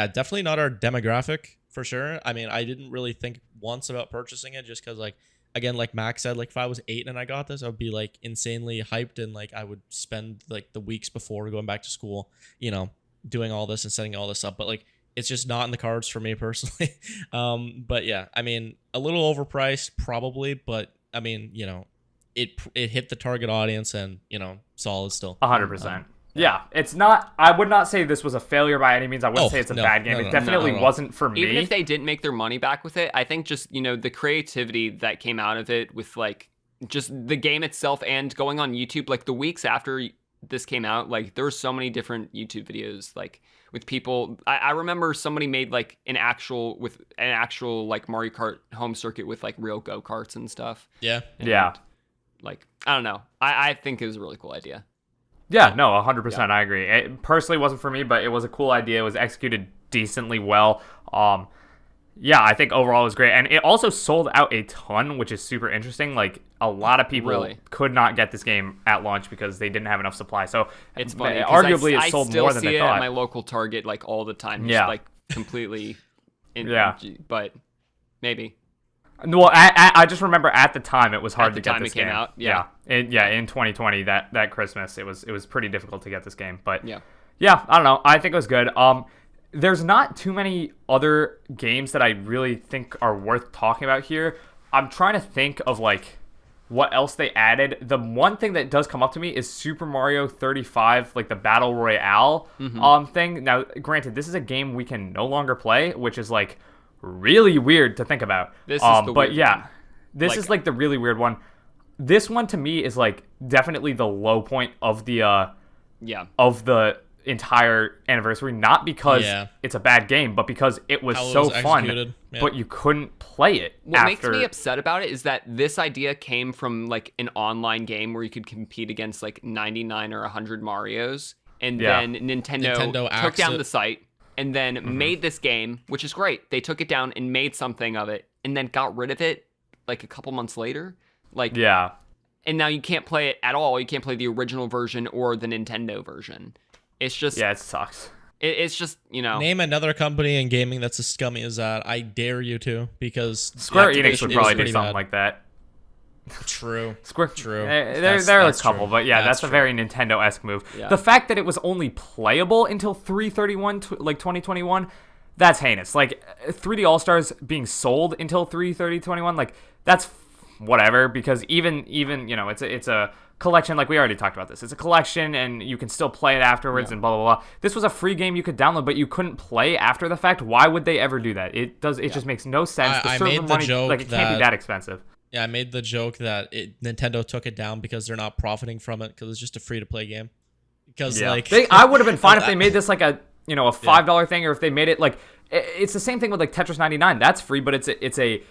definitely not our demographic for sure. I mean, I didn't really think once about purchasing it just because, like, again, like Max said, like if I was 8 and I got this, I would be like insanely hyped and like I would spend like the weeks before going back to school, you know, doing all this and setting all this up. But like it's just not in the cards for me personally. But yeah, I mean, a little overpriced probably, but I mean, you know, it hit the target audience and you know, solid still. 100%. Yeah, it's not. I would not say this was a failure by any means. I wouldn't say it's a bad game. It definitely wasn't for me. Even if they didn't make their money back with it, I think just, you know, the creativity that came out of it with like just the game itself and going on YouTube, like the weeks after this came out, like there were so many different YouTube videos, like with people. I remember somebody made like an actual like Mario Kart home circuit with like real go-karts and stuff. Yeah. And, like, I don't know. I think it was a really cool idea. Yeah, no, 100%. I agree. It personally wasn't for me, but it was a cool idea. It was executed decently well. Yeah, I think overall it was great. And it also sold out a ton, which is super interesting. Like, a lot of people could not get this game at launch because they didn't have enough supply. So, it's funny. Arguably, it sold more than they thought. I still see it at my local Target, like, all the time. Just, like, completely... But maybe... Well, I just remember at the time it was hard to get this game. At the time it came out, in 2020, that Christmas, it was pretty difficult to get this game. But yeah, I don't know. I think it was good. There's not too many other games that I really think are worth talking about here. I'm trying to think of like what else they added. The one thing that does come up to me is Super Mario 35, like the Battle Royale thing. Now, granted, this is a game we can no longer play, which is like really weird to think about. This is the but weird yeah, one. This is like the really weird one. This one to me is like definitely the low point of the entire anniversary, not because it's a bad game, but because it was so fun, but you couldn't play it. What makes me upset about it is that this idea came from like an online game where you could compete against like 99 or 100 Marios, and then Nintendo took down the site and then made this game, which is great. They took it down and made something of it and then got rid of it like a couple months later. And now you can't play it at all. You can't play the original version or the Nintendo version. It's just... Yeah, it sucks. It's just, you know... Name another company in gaming that's as scummy as that. I dare you to, because... Square Enix would probably do something like that. True. There are a couple, but that's a very Nintendo-esque move. Yeah. The fact that it was only playable until 3/31, that's heinous. Like 3D All-Stars being sold until 3/30/21, like that's whatever. Because even you know, it's a collection. Like we already talked about this. It's a collection, and you can still play it afterwards, and blah blah blah. This was a free game you could download, but you couldn't play after the fact. Why would they ever do that? It just makes no sense. I made the joke like it can't be that expensive. Yeah, I made the joke that Nintendo took it down because they're not profiting from it because it's just a free-to-play game. Because I would have been fine if they made this like a $5 thing, or if they made it like it's the same thing with like Tetris 99. That's free, but it's a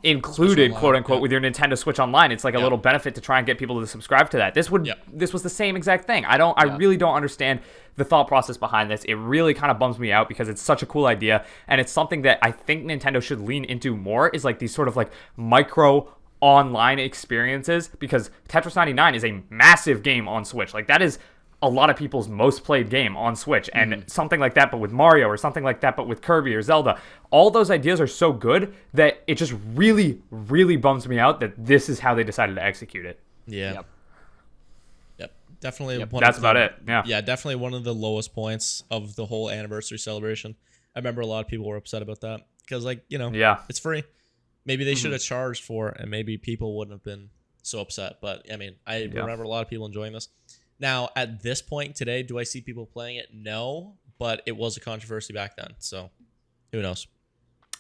included quote unquote with your Nintendo Switch Online. It's like a little benefit to try and get people to subscribe to that. This was the same exact thing. I really don't understand the thought process behind this. It really kind of bums me out because it's such a cool idea, and it's something that I think Nintendo should lean into more, is like these sort of like micro online experiences, because Tetris 99 is a massive game on Switch. Like that is a lot of people's most played game on Switch, and something like that but with Mario, or something like that but with Kirby or Zelda, all those ideas are so good that it just really, really bums me out that this is how they decided to execute it. Yep. Definitely. That's about it. Yeah, definitely one of the lowest points of the whole anniversary celebration. I remember a lot of people were upset about that because, like, you know, it's free. Maybe they should have charged for it, and maybe people wouldn't have been so upset. But I mean, I remember a lot of people enjoying this. Now, at this point today, do I see people playing it? No, but it was a controversy back then, so who knows?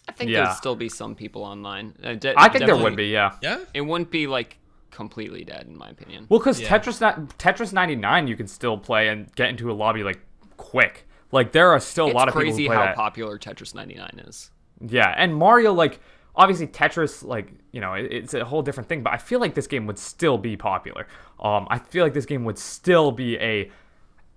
I think there'd still be some people online. I think there would be, yeah. It wouldn't be like completely dead, in my opinion. Well, because Tetris 99, you can still play and get into a lobby like quick. Like there are still a lot of people who play that. It's crazy how popular Tetris 99 is. Yeah, and Mario, like obviously Tetris, like, you know, it's a whole different thing, but I feel like this game would still be popular. I feel like this game would still be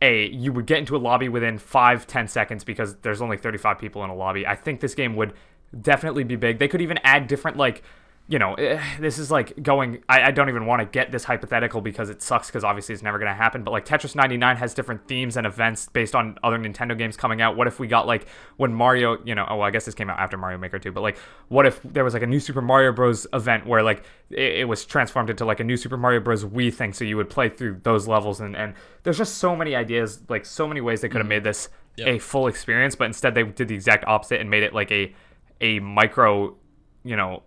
you would get into a lobby within 5-10 seconds because there's only 35 people in a lobby. I think this game would definitely be big. They could even add different, like, you know, this is like going, I don't even want to get this hypothetical because it sucks because obviously it's never going to happen, but like Tetris 99 has different themes and events based on other Nintendo games coming out. What if we got like when Mario, you know, I guess this came out after Mario Maker 2, but like what if there was like a new Super Mario Bros. Event where like it was transformed into like a new Super Mario Bros. Wii thing, so you would play through those levels, and there's just so many ideas, like so many ways they could have made this a full experience, but instead they did the exact opposite and made it like a micro, you know,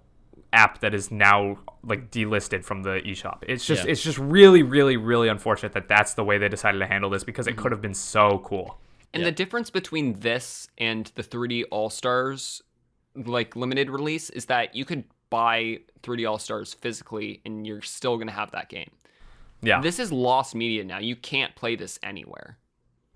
app that is now like delisted from the eShop. It's just really, really, really unfortunate that that's the way they decided to handle this because it could have been so cool. And the difference between this and the 3D All-Stars like limited release is that you could buy 3D All-Stars physically and you're still going to have that game. Yeah. This is lost media now. You can't play this anywhere.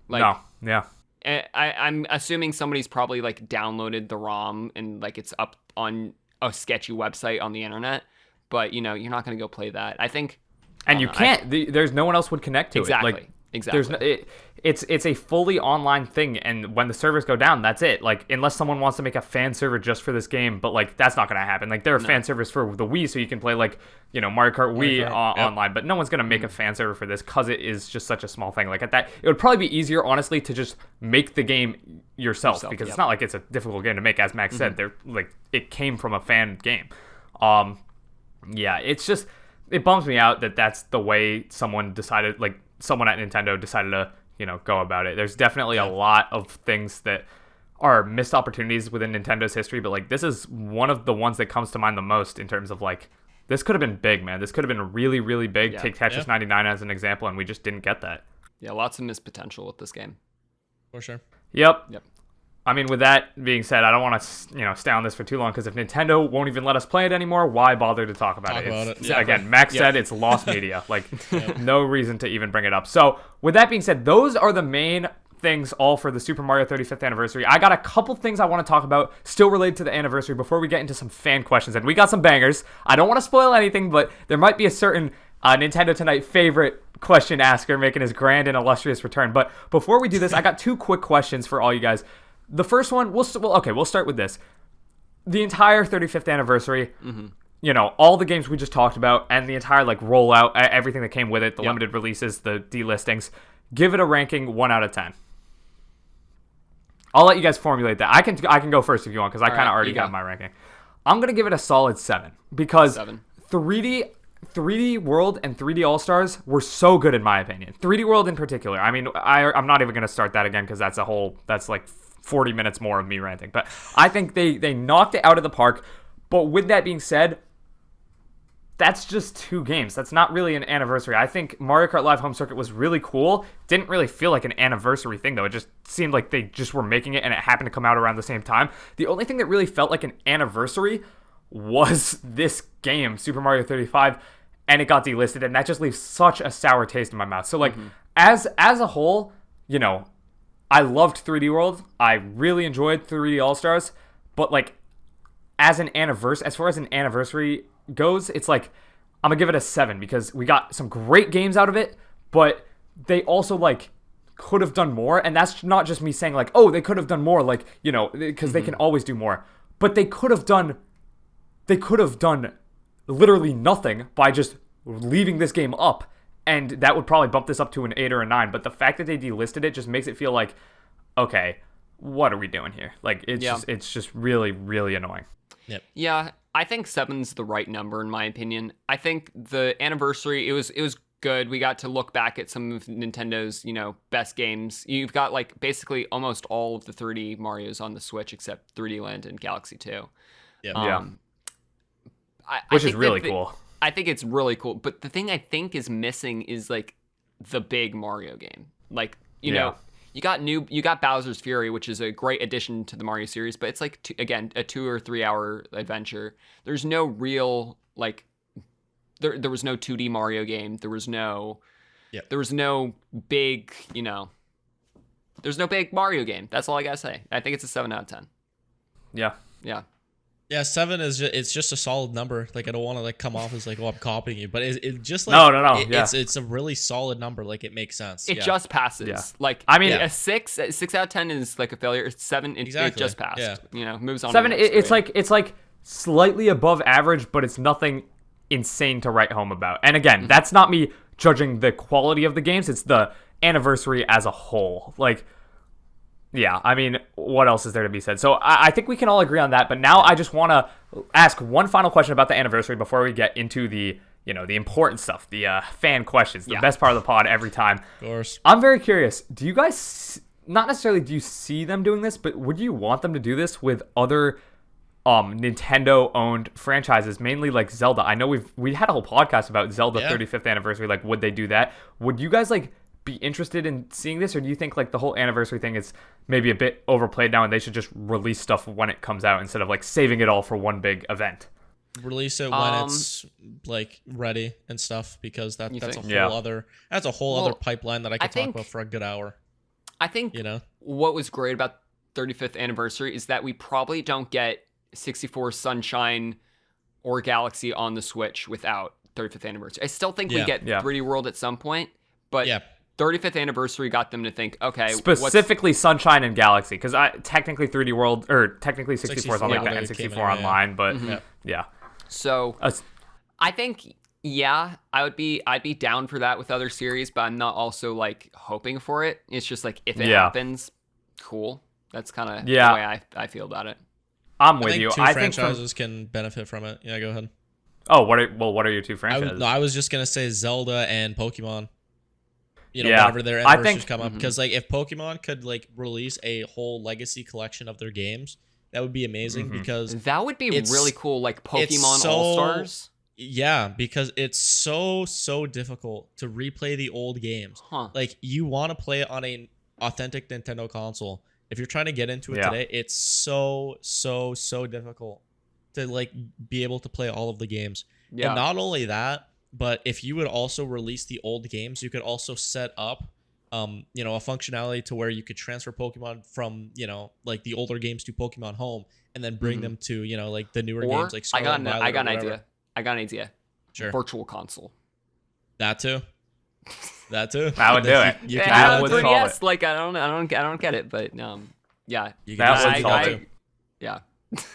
Like, no. Yeah. I'm assuming somebody's probably like downloaded the ROM and like it's up on a sketchy website on the internet, but you know, you're not going to go play that. I think, and you can't. There's no one else would connect to exactly, it. Like, exactly. There's it's a fully online thing, and when the servers go down, that's it. Like, unless someone wants to make a fan server just for this game, but like that's not going to happen. Like, there are fan servers for the Wii, so you can play like, you know, Mario Kart Wii online, but no one's going to make a fan server for this because it is just such a small thing. Like, at that, it would probably be easier, honestly, to just make the game yourself because it's not like it's a difficult game to make. As Max said, they're like, it came from a fan game. Yeah, it's just, it bums me out that that's the way someone decided, like someone at Nintendo decided to, you know, go about it. There's definitely a lot of things that are missed opportunities within Nintendo's history, but like this is one of the ones that comes to mind the most in terms of like, this could have been big, man. This could have been really, really big. Take Tetris 99 as an example, and we just didn't get that. Yeah, lots of missed potential with this game. For sure. Yep. I mean, with that being said, I don't want to, you know, stay on this for too long because if Nintendo won't even let us play it anymore, why bother to talk about it? Again, Max said it's lost media. Like, no reason to even bring it up. So, with that being said, those are the main things all for the Super Mario 35th anniversary. I got a couple things I want to talk about still related to the anniversary before we get into some fan questions. And we got some bangers. I don't want to spoil anything, but there might be a certain Nintendo Tonight favorite question asker making his grand and illustrious return. But before we do this, I got two quick questions for all you guys. The first one, we'll start with this. The entire 35th anniversary, you know, all the games we just talked about, and the entire like rollout, everything that came with it, the limited releases, the delistings, give it a ranking 1 out of 10. I'll let you guys formulate that. I can go first if you want because I kind of already got my ranking. I'm gonna give it a solid 7 because 3D World and 3D All-Stars were so good in my opinion. 3D World in particular. I mean, I'm not even gonna start that again because that's like 40 minutes more of me ranting. But I think they knocked it out of the park. But with that being said, that's just 2 games. That's not really an anniversary. I think Mario Kart Live Home Circuit was really cool. Didn't really feel like an anniversary thing, though. It just seemed like they just were making it, and it happened to come out around the same time. The only thing that really felt like an anniversary was this game, Super Mario 35, and it got delisted, and that just leaves such a sour taste in my mouth. So, like, as a whole, you know, I loved 3D World. I really enjoyed 3D All-Stars. But, like, as far as an anniversary goes, it's like, I'm going to give it a 7 because we got some great games out of it, but they also, like, could have done more. And that's not just me saying, like, oh, they could have done more, like, you know, because they can always do more. But they could have done literally nothing by just leaving this game up. And that would probably bump this up to an 8 or a 9. But the fact that they delisted it just makes it feel like, okay, what are we doing here? Like, it's just really, really annoying. Yep. Yeah, I think 7's the right number in my opinion. I think the anniversary, it was good. We got to look back at some of Nintendo's, you know, best games. You've got like basically almost all of the 3D Marios on the Switch except 3D Land and Galaxy 2. Yeah. Which is really cool. I think it's really cool. But the thing I think is missing is like the big Mario game. Like, you know, you got Bowser's Fury, which is a great addition to the Mario series, but it's like again a 2 or 3 hour adventure. There's no real like there was no 2D Mario game. There was no big, you know, there's no big Mario game. That's all I gotta say. I think it's a 7 out of 10. Yeah. Yeah. Yeah, 7 is it's just a solid number. Like, I don't want to like come off as like, oh, I'm copying you, but it just like no. It's a really solid number. Like, it makes sense. It just passes. Yeah. Like, I mean, a 6 out of 10 is like a failure. It's 7, it just passed. Yeah. You know, moves on. 7, it's like slightly above average, but it's nothing insane to write home about. And again, that's not me judging the quality of the games. It's the anniversary as a whole. Like, yeah, I mean, what else is there to be said? So I think we can all agree on that. But now I just want to ask one final question about the anniversary before we get into the important stuff, the fan questions, the best part of the pod every time. Of course. I'm very curious. Do you guys, not necessarily do you see them doing this, but would you want them to do this with other Nintendo-owned franchises, mainly like Zelda? I know we had a whole podcast about Zelda 35th anniversary. Like, would they do that? Would you guys like be interested in seeing this, or do you think like the whole anniversary thing is maybe a bit overplayed now and they should just release stuff when it comes out instead of like saving it all for one big event? Release it when it's like ready and stuff, because that's a whole other pipeline that I could talk about for a good hour. I think what was great about 35th anniversary is that we probably don't get 64 Sunshine or Galaxy on the Switch without 35th anniversary. I still think we get 3D World at some point, but 35th anniversary got them to think, okay, specifically Sunshine and Galaxy, because technically 3D World, or technically 64 is on like the N64 online, but yeah. So I think I'd be down for that with other series, but I'm not also like hoping for it. It's just like if it happens, cool. That's kind of the way I feel about it. I'm with you. Two franchises can benefit from it. Yeah, go ahead. Oh, what are your two franchises? I was just gonna say Zelda and Pokemon. Whenever their anniversaries come up, because like if Pokemon could like release a whole legacy collection of their games, that would be amazing, because that would be really cool, like Pokemon All-Stars. Yeah, because it's so difficult to replay the old games. Like, you want to play it on an authentic Nintendo console. If you're trying to get into it today, it's so difficult to like be able to play all of the games. Yeah. And not only that, but if you would also release the old games, you could also set up a functionality to where you could transfer Pokemon from, like the older games to Pokemon Home, and then bring them to, like the newer games like Scarlet and Violet. I got an idea. Sure. Virtual console. That too. That too. That would do it. You can do it. Yes, like I don't get it, but yeah. You can yeah.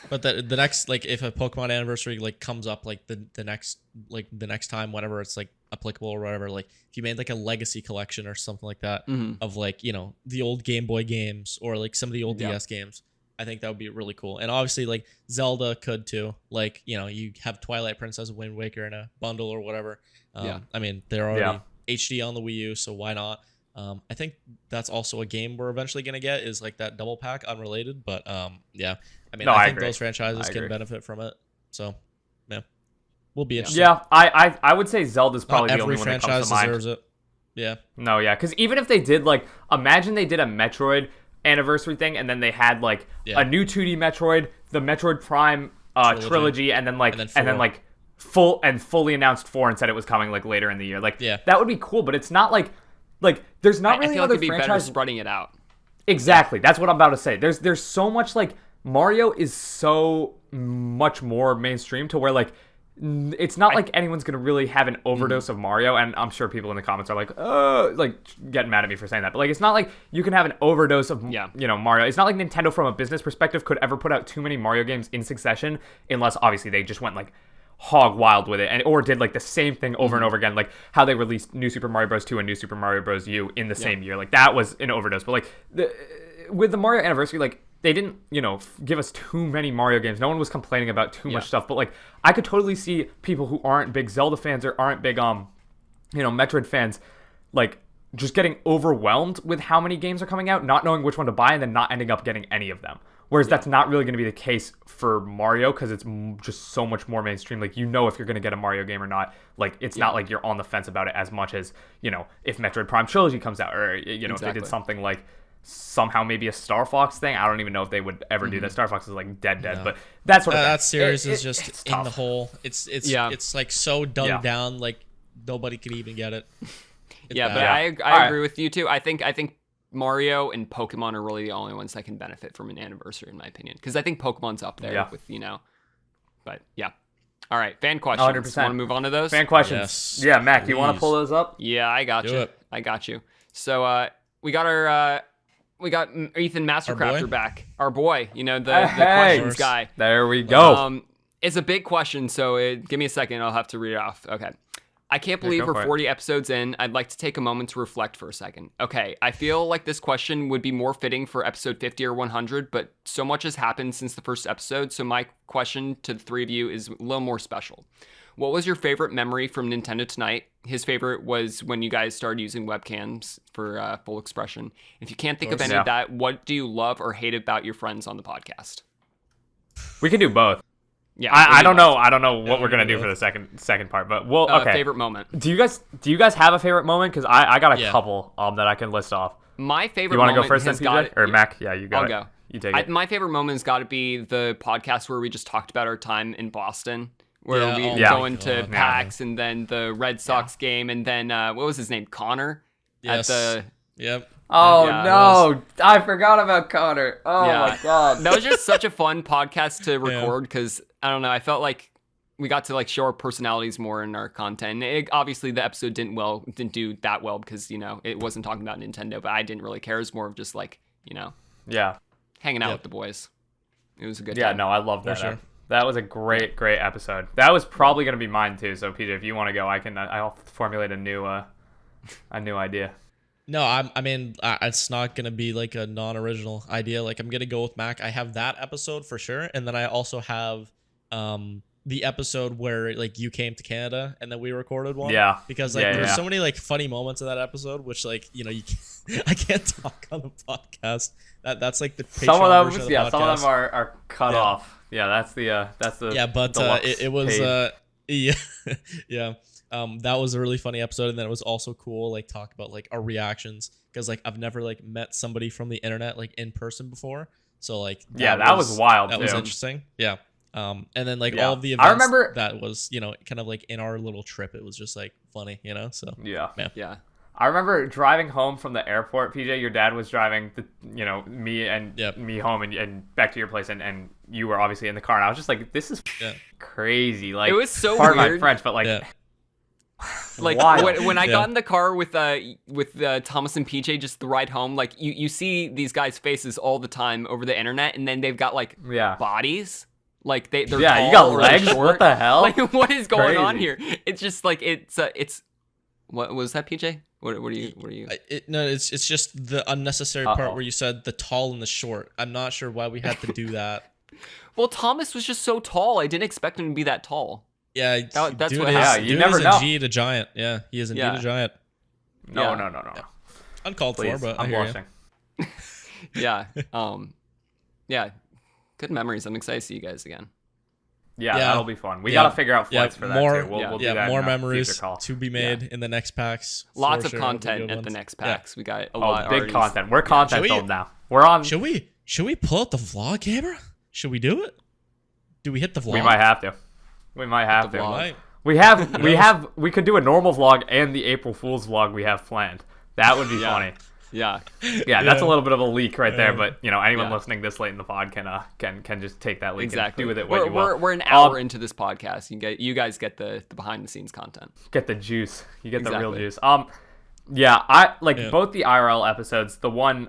But the next, like, if a Pokemon anniversary like comes up, like the next time, whenever it's like applicable or whatever, like if you made like a legacy collection or something like that of like the old Game Boy games or like some of the old DS games, I think that would be really cool. And obviously like Zelda could too, like you have Twilight Princess, Wind Waker in a bundle or whatever. I mean, they're already HD on the Wii U, so why not? I think that's also a game we're eventually gonna get, is like that double pack, unrelated, but I mean, I think those franchises can benefit from it. So, we'll be interested. Yeah, I would say Zelda's probably the only one that comes to mind. Every franchise deserves it. Yeah. No, yeah, because even if they did, like, imagine they did a Metroid anniversary thing, and then they had like a new 2D Metroid, the Metroid Prime trilogy, and then fully announced 4 and said it was coming like later in the year. Like, that would be cool, but it's not like there's not really other other franchise. I feel like it'd be better franchise spreading it out. Exactly. That's what I'm about to say. There's so much, like, Mario is so much more mainstream to where like it's not like anyone's gonna really have an overdose of Mario, and I'm sure people in the comments are like getting mad at me for saying that, but like it's not like you can have an overdose of Mario. It's not like Nintendo from a business perspective could ever put out too many Mario games in succession, unless obviously they just went like hog wild with it, or did like the same thing over and over again, like how they released New Super Mario Bros. 2 and New Super Mario Bros. U in the same year. Like, that was an overdose. But like with the Mario anniversary, like, they didn't, give us too many Mario games. No one was complaining about too much stuff. But like, I could totally see people who aren't big Zelda fans or aren't big Metroid fans, like, just getting overwhelmed with how many games are coming out, not knowing which one to buy, and then not ending up getting any of them. Whereas that's not really going to be the case for Mario, because it's just so much more mainstream. Like, if you're going to get a Mario game or not. Like, it's not like you're on the fence about it as much as, if Metroid Prime Trilogy comes out, or, if they did something like somehow maybe a Star Fox thing. I don't even know if they would ever do that. Star Fox is like dead, but that's what that series is just in the hole. It's like so dumbed down, like nobody could even get it. But I agree with you too. I think Mario and Pokemon are really the only ones that can benefit from an anniversary, in my opinion, because I think Pokemon's up there with But yeah. All right, fan questions. 100%. Want to move on to those? Fan questions. Yes, yeah, Mac, please. you want to pull those up? Yeah, I got Do you. it. I got you. So we got Ethan Mastercrafter back. Our boy, the questions guy. There we go. It's a big question, so give me a second. I'll have to read it off. Okay. I can't believe we're 40 episodes in. I'd like to take a moment to reflect for a second. Okay, I feel like this question would be more fitting for episode 50 or 100, but so much has happened since the first episode, so my question to the three of you is a little more special. What was your favorite memory from Nintendo Tonight? His favorite was when you guys started using webcams for full expression. If you can't think of any of that, what do you love or hate about your friends on the podcast? We can do both. Yeah, I don't know. I don't know what we're gonna do for the second part, but okay. Favorite moment. Do you guys have a favorite moment? Because I got a couple that I can list off. My favorite. You want to moment go first, then, PJ? Or Mac? Yeah, you got it. I'll go. You take it. My favorite moment has got to be the podcast where we just talked about our time in Boston, where we go into PAX and then the Red Sox game, and then what was his name, Connor? Yes. Yep. Oh no! I forgot about Connor. Oh my god! That was just such a fun podcast to record because I don't know. I felt like we got to show our personalities more in our content. Obviously, the episode didn't do that well because it wasn't talking about Nintendo, but I didn't really care. It was more of just hanging out with the boys. It was a good time. Yeah, no, I love that. For sure. That was a great episode. That was probably gonna be mine too. So PJ, if you want to go, I'll formulate a new idea. No, I mean, it's not going to be a non-original idea. I'm going to go with Mac. I have that episode for sure. And then I also have the episode where you came to Canada and then we recorded one. Yeah. Because there's so many funny moments in that episode, which I can't talk on the podcast. That's the Patreon some of them, version of the podcast. Some of them are cut off. Yeah, that's the yeah, but it was yeah. That was a really funny episode, and then it was also cool talk about our reactions because I've never met somebody from the internet in person before, so that was wild. That too. was interesting. Yeah. And then all of the events I remember that was kind of in our little trip, it was just funny, so yeah. I remember driving home from the airport, PJ. Your dad was driving me home and back to your place, and you were obviously in the car, and I was just this is crazy. It was so pardon weird. my French, but when I got in the car with Thomas and PJ, just the ride home, you see these guys' faces all the time over the internet, and then they've got bodies. They're tall, you got legs. Short. What the hell? What is going on here? It's just it's. What was that, PJ? What are you? No, it's just the unnecessary part where you said the tall and the short. I'm not sure why we had to do that. Well, Thomas was just so tall. I didn't expect him to be that tall. Yeah, that's dude what happened. You never know. Indeed a giant. Yeah, he is indeed a giant. No. Yeah. Uncalled Please, for, but I'm blushing. Yeah. Yeah. Good memories. I'm excited to see you guys again. Yeah, that'll be fun. We gotta figure out flights for that too. We'll do that. More memories to be made in the next packs. Lots of content at the next packs. We got a lot. Big content. We're content filled now. We're on. Should we pull out the vlog, Gabriel? Should we do it? Do we hit the vlog? We might have to. We could do a normal vlog and the April Fool's vlog we have planned. That would be funny. Yeah. Yeah, that's a little bit of a leak right there, but anyone listening this late in the pod can just take that leak and do with it what you will. We're an hour into this podcast. You guys get the behind the scenes content. Get the juice. You get the real juice. I both the IRL episodes, both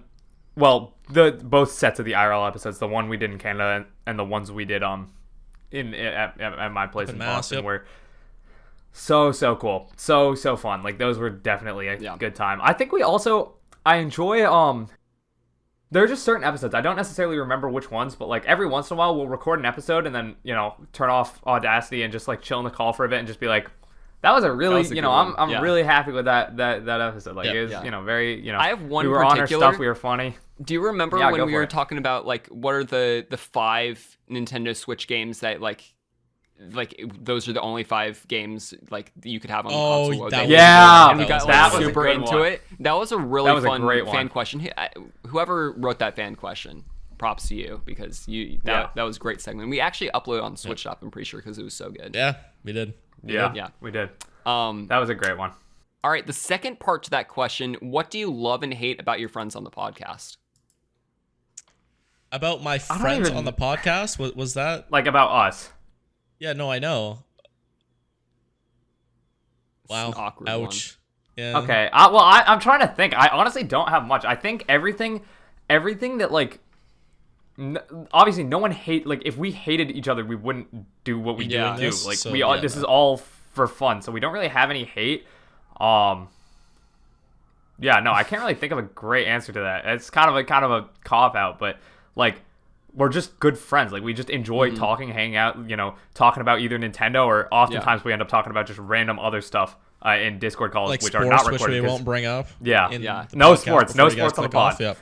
sets of the IRL episodes, the one we did in Canada and the ones we did at my place in Boston were so cool. So fun. Those were definitely a good time. I think I enjoy there are just certain episodes. I don't necessarily remember which ones, but every once in a while we'll record an episode and then, turn off Audacity and just chill in the call for a bit and just be like, that was a really, I'm really happy with that episode. It was, very, I have one we were on our stuff, we were funny. Do you remember when we were talking about what are the 5 Nintendo Switch games that those are the only 5 games you could have on the console? And we got super into it. That was a really fun fan question. Whoever wrote that fan question, props to you because that was a great segment. We actually uploaded on Switch Shop, I'm pretty sure, because it was so good. Yeah, we did. Yeah, we did. That was a great one. All right, the second part to that question: what do you love and hate about your friends on the podcast? About my friends on the podcast? Was that about us? Yeah, no, I know. It's an Wow. awkward Ouch. Yeah. Okay. I'm trying to think. I honestly don't have much. I think everything that like, obviously no one like if we hated each other, we wouldn't do what we Yeah. do. This, Like so, we all, yeah, this no. is all for fun, so we don't really have any hate. Yeah, no, I can't really think of a great answer to that. It's kind of a cop out, but like we're just good friends. Like we just enjoy talking, hanging out, talking about either Nintendo or oftentimes we end up talking about just random other stuff in Discord calls, Like which sports, are not which recorded. we won't bring up. Yeah. in Yeah. the No podcast sports. No before you guys sports on the click off. pod. Yep.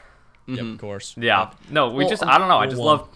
Yep, of course. Yeah. No, we Well, just, I don't know. I just Rule love. one.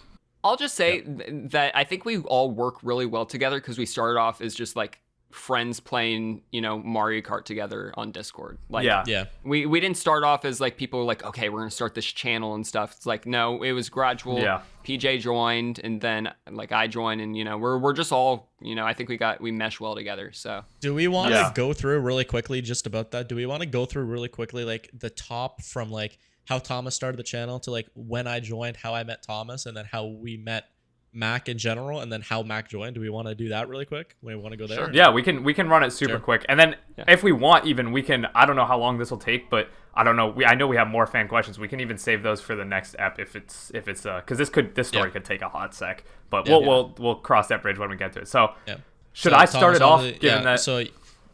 I'll just say that I think we all work really well together because we started off as just like friends playing, Mario Kart together on Discord. Like, Yeah. Yeah. we didn't start off as like people were like, okay, we're gonna start this channel and stuff. It's like, no, it was gradual. Yeah. PJ joined, and then like I joined, and we're just all, I think we mesh well together. So Do we want to Yeah. go through really quickly just about that? Do we want to go through really quickly like the top from like how Thomas started the channel to like when I joined, how I met Thomas, and then how we met Mac in general, and then how Mac joined? Do we want to do that really quick? We want to go there? Sure. Yeah, we can run it super Sure. quick, and then if we want, even we can. I don't know how long this will take, but I don't know. I know we have more fan questions. We can even save those for the next ep if it's because this story Yeah. could take a hot sec, but Yeah. we'll cross that bridge when we get to it. So Yeah. should So, I start Thomas, it off? obviously- Given that, So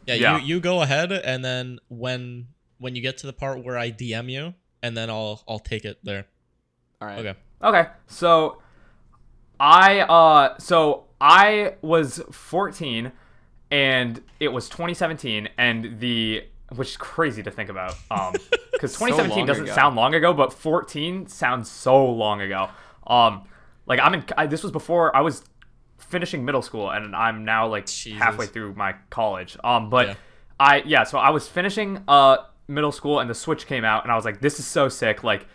Yeah. you go ahead, and then when you get to the part where I DM you, and then I'll take it there. all right. Okay. okay, so I was 14, and it was 2017, and which is crazy to think about, because 2017 long doesn't ago. sound long ago, but 14 sounds so long ago. Like this was before I was finishing middle school, and I'm now like Jesus. halfway through my college. So I was finishing middle school, and the Switch came out, and I was like, this is so sick, like,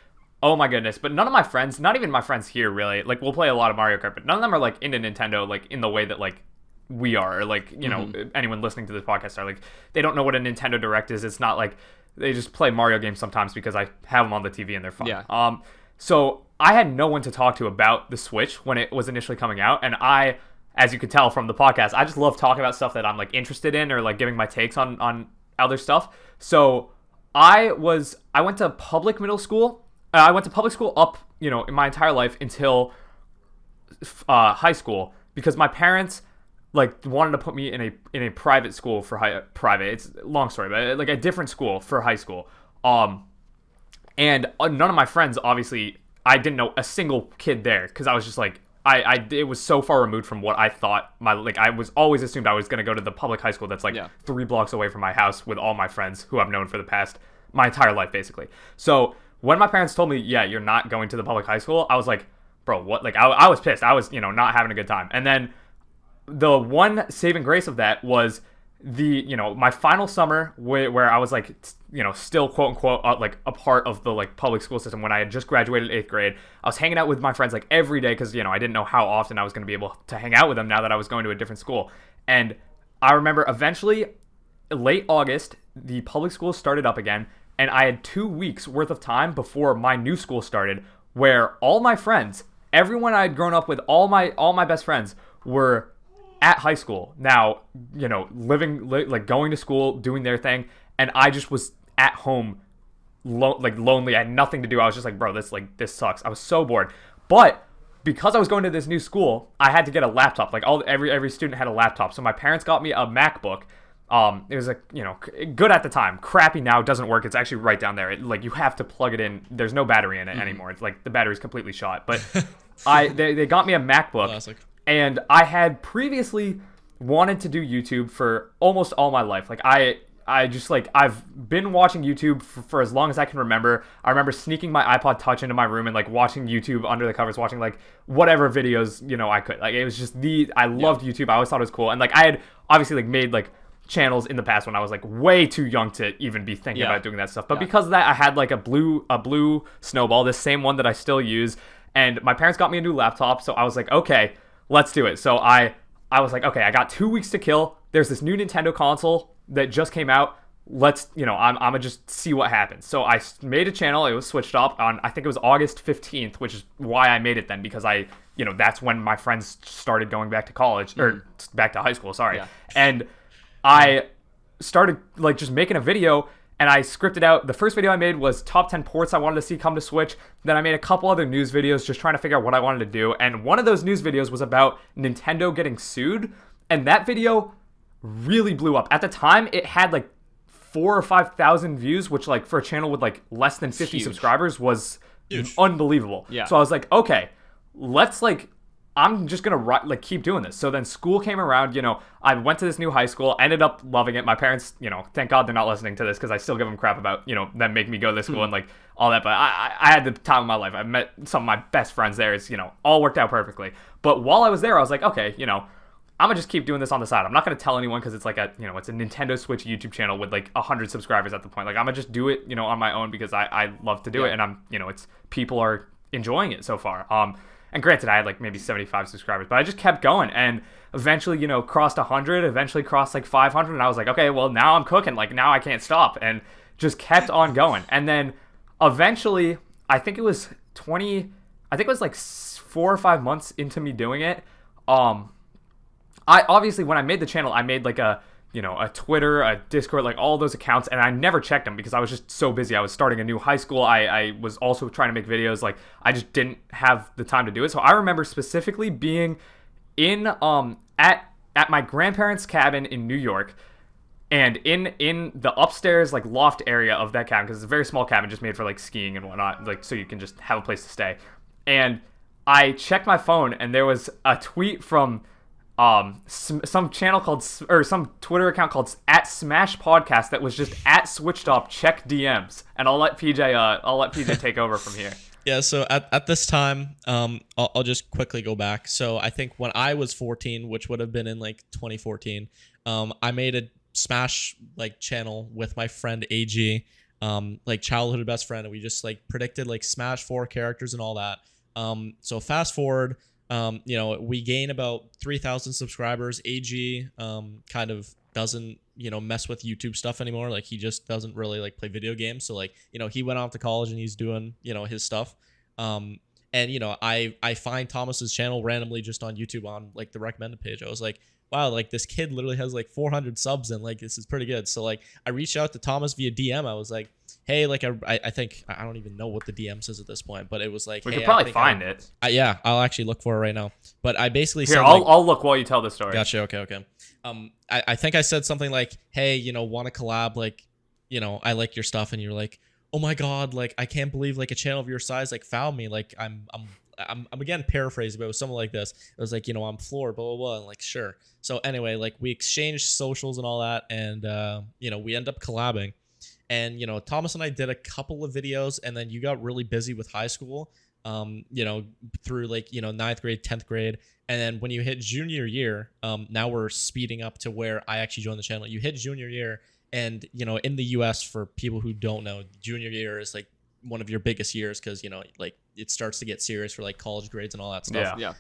oh my goodness. But none of my friends, not even my friends here really, like we'll play a lot of Mario Kart, but none of them are like into Nintendo like in the way that like we are, or like anyone listening to this podcast are. Like they don't know what a Nintendo Direct is. It's not like they just play Mario games sometimes because I have them on the TV and they're fun. Yeah. So I had no one to talk to about the Switch when it was initially coming out, and as you could tell from the podcast, I just love talking about stuff that I'm like interested in, or like giving my takes on other stuff. So I went to public middle school. I went to public school up, in my entire life until high school, because my parents like wanted to put me in a private school for private. It's a long story, but like a different school for high school. And none of my friends, obviously, I didn't know a single kid there, because I was just like, it was so far removed from what I thought I was always assumed I was going to go to the public high school that's like 3 blocks away from my house with all my friends who I've known for my entire life, basically. So when my parents told me, yeah, you're not going to the public high school, I was like, bro, what? Like, I was pissed. I was, not having a good time. And then the one saving grace of that was my final summer where I was like, still quote unquote like a part of the like public school system when I had just graduated 8th grade. I was hanging out with my friends like every day because, I didn't know how often I was going to be able to hang out with them now that I was going to a different school. And I remember eventually, late August, the public school started up again, and I had 2 weeks worth of time before my new school started, where all my friends, everyone I had grown up with, all my best friends were at high school now, living like going to school, doing their thing, and I just was at home, lonely. I had nothing to do. I was just like, bro, this sucks. I was so bored. But because I was going to this new school, I had to get a laptop. Like every student had a laptop, so my parents got me a MacBook. It was like, good at the time. Crappy now, doesn't work. It's actually right down there. You have to plug it in. There's no battery in it anymore. It's like the battery's completely shot. But they got me a MacBook. Classic. And I had previously wanted to do YouTube for almost all my life. Like I just like, I've been watching YouTube for as long as I can remember. I remember sneaking my iPod Touch into my room and like watching YouTube under the covers, watching like whatever videos, I could. Like it was just I loved YouTube. I always thought it was cool. And like I had obviously like made like channels in the past when I was like way too young to even be thinking about doing that stuff. But because of that, I had like a blue Snowball, this same one that I still use. And my parents got me a new laptop, so I was like, okay, let's do it. So I was like, okay, I got 2 weeks to kill. There's this new Nintendo console that just came out. Let's, I'm gonna just see what happens. So I made a channel. It was switched up on, I think it was August 15th, which is why I made it then, because I that's when my friends started going back to college or back to high school. Sorry. Yeah. And I started like just making a video, and I scripted out. The first video I made was top 10 ports I wanted to see come to Switch. Then I made a couple other news videos just trying to figure out what I wanted to do. And one of those news videos was about Nintendo getting sued. And that video really blew up. At the time, it had like 4,000 or 5,000 views, which like for a channel with like less than 50 subscribers was unbelievable. Yeah. So I was like, okay, I'm just gonna keep doing this. So then school came around, I went to this new high school, ended up loving it. My parents, thank God they're not listening to this because I still give them crap about, them making me go to this school and like all that. But I had the time of my life. I met some of my best friends there. It's, all worked out perfectly. But while I was there, I was like, okay, I'm gonna just keep doing this on the side. I'm not gonna tell anyone because it's like it's a Nintendo Switch YouTube channel with like 100 subscribers at the point. Like I'm gonna just do it, on my own because I love to do it, and I'm, it's people are enjoying it so far. And granted, I had like maybe 75 subscribers, but I just kept going, and eventually, crossed 100, eventually crossed like 500, and I was like, okay, well now I'm cooking, like now I can't stop, and just kept on going. And then eventually, I think it was like 4 or 5 months into me doing it. I obviously, when I made the channel, I made like a Twitter, a Discord, like all those accounts, and I never checked them because I was just so busy. I was starting a new high school. I was also trying to make videos. Like I just didn't have the time to do it. So I remember specifically being in at my grandparents' cabin in New York, and in the upstairs like loft area of that cabin, because it's a very small cabin just made for like skiing and whatnot, like so you can just have a place to stay. And I checked my phone, and there was a tweet from some channel called, or some Twitter account called @SmashPodcast that was just @SwitchTop check DMs, and I'll let PJ take over from here. Yeah, so at this time, I'll just quickly go back. So I think when I was 14, which would have been in like 2014, I made a Smash like channel with my friend AG, like childhood best friend, and we just like predicted like Smash 4 characters and all that. So fast forward. We gain about 3,000 subscribers. AG kind of doesn't, mess with YouTube stuff anymore. Like he just doesn't really like play video games. So like, he went off to college and he's doing, his stuff. And, I find Thomas's channel randomly just on YouTube on like the recommended page. I was like, wow, like this kid literally has like 400 subs and like this is pretty good. So like I reached out to Thomas via DM. I was like, hey, like I think I don't even know what the DM says at this point, but it was like, we hey, could probably find it. Yeah, I'll actually look for it right now. But I basically said, I'll look while you tell the story. Gotcha. Okay. I think I said something like, hey, want to collab? Like, I like your stuff, and you're like, oh my god, like I can't believe like a channel of your size like found me. Like I'm again paraphrasing, but it was something like this. It was like, I'm floored, blah blah blah, and like sure. So anyway, like we exchanged socials and all that, and we end up collabing. And Thomas and I did a couple of videos, and then you got really busy with high school, through like 9th grade, 10th grade, and then when you hit junior year, now we're speeding up to where I actually joined the channel. You hit junior year, and in the US, for people who don't know, junior year is like one of your biggest years because like it starts to get serious for like college grades and all that stuff. Yeah.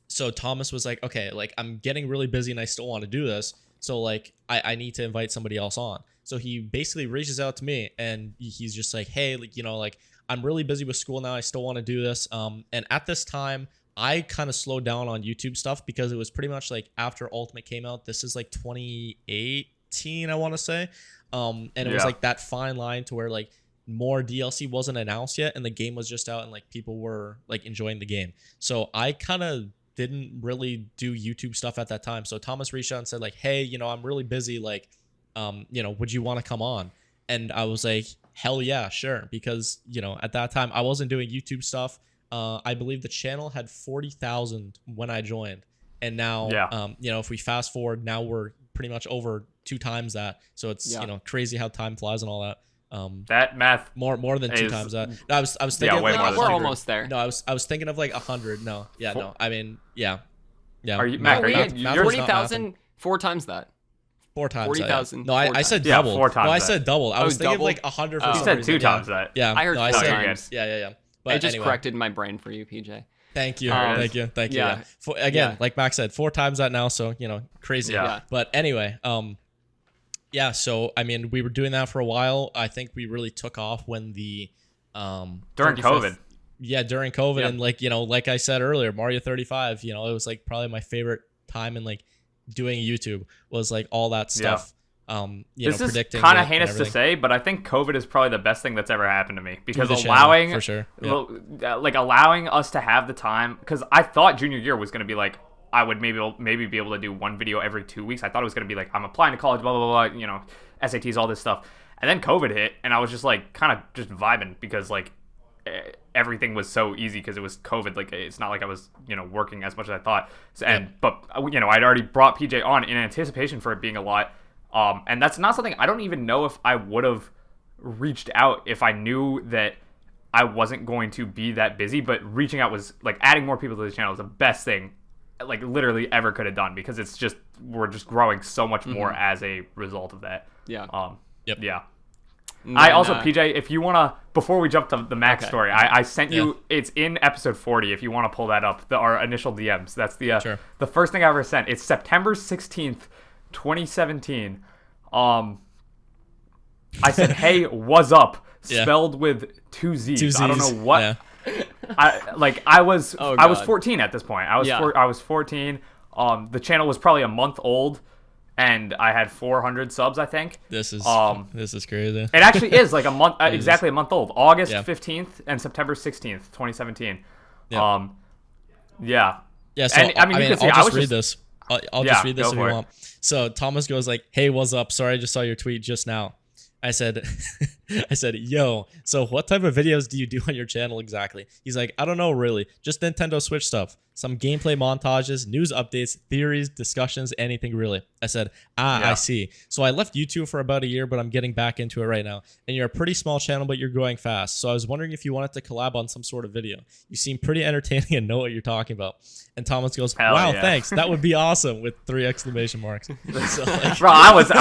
So Thomas was like, okay, like I'm getting really busy and I still want to do this, so like I need to invite somebody else on. So he basically reaches out to me, and he's just like, hey, like like I'm really busy with school now, I still want to do this. And at this time, I kind of slowed down on YouTube stuff because it was pretty much like after Ultimate came out. This is like 2018, I want to say. And it was like that fine line to where like more DLC wasn't announced yet, and the game was just out, and like people were like enjoying the game. So I kind of didn't really do YouTube stuff at that time. So Thomas reached out and said like, hey, I'm really busy, like would you want to come on? And I was like, hell yeah, sure, because at that time I wasn't doing YouTube stuff. I believe the channel had 40,000 when I joined, and now if we fast forward, now we're pretty much over 2 times that. So it's crazy how time flies and all that. That math more than 2 times that. No, I was thinking way more than we're almost there. No, I was thinking of like 100. No, yeah, no. I mean, yeah. Are you Mac? You're 40,000 4 times that. 4 times 40,000. No, I said double. 4 times. No, I said double. I was thinking double? of like 100. For you some said reason. 2 times that. Yeah, I heard 4 times. Good. Yeah. But I just anyway. corrected my brain for you, PJ. Thank you. Thank you. Yeah. Again, like Max said, 4 times that now. So crazy. Yeah. But anyway, yeah. So I mean, we were doing that for a while. I think we really took off when the during COVID. during COVID, and like, like I said earlier, Mario 35, it was like probably my favorite time in like doing YouTube was like all that stuff. This is predicting kind of heinous to say, but I think COVID is probably the best thing that's ever happened to me, because allowing for sure. like allowing us to have the time, because I thought junior year was going to be like I would maybe be able to do one video every 2 weeks. I thought it was going to be like I'm applying to college, blah blah blah, SATs, all this stuff. And then COVID hit, and I was just like kind of just vibing, because like everything was so easy because it was COVID. Like, it's not like I was working as much as I thought. So, but I'd already brought PJ on in anticipation for it being a lot. And that's not something, I don't even know if I would have reached out if I knew that I wasn't going to be that busy. But reaching out was like adding more people to the channel was the best thing like literally ever could have done, because it's just we're just growing so much more as a result of that. Yeah. I also, PJ, if you want to, before we jump to the Max story, I sent you, it's in episode 40, if you want to pull that up, our initial DMs. That's the the first thing I ever sent. It's September 16th, 2017. I said, hey, what's up? Spelled with two Z's. I don't know what. Yeah. I was 14 at this point. I was 14. The channel was probably a month old, and I had 400 subs, I think. This is crazy. It actually is like a month, exactly a month old. August 15th and September 16th, 2017. Yeah. Yeah. So and, you can see, I'll just read this. I'll just read this if you it. want. So Thomas goes like, "Hey, what's up? Sorry, I just saw your tweet just now." I said, yo, so what type of videos do you do on your channel exactly? He's like, I don't know really, just Nintendo Switch stuff. Some gameplay montages, news updates, theories, discussions, anything really. I said, I see. So I left YouTube for about a year, but I'm getting back into it right now. And you're a pretty small channel, but you're growing fast. So I was wondering if you wanted to collab on some sort of video. You seem pretty entertaining and know what you're talking about. And Thomas goes, wow, thanks. That would be awesome, with 3 exclamation marks. So, like, bro, I was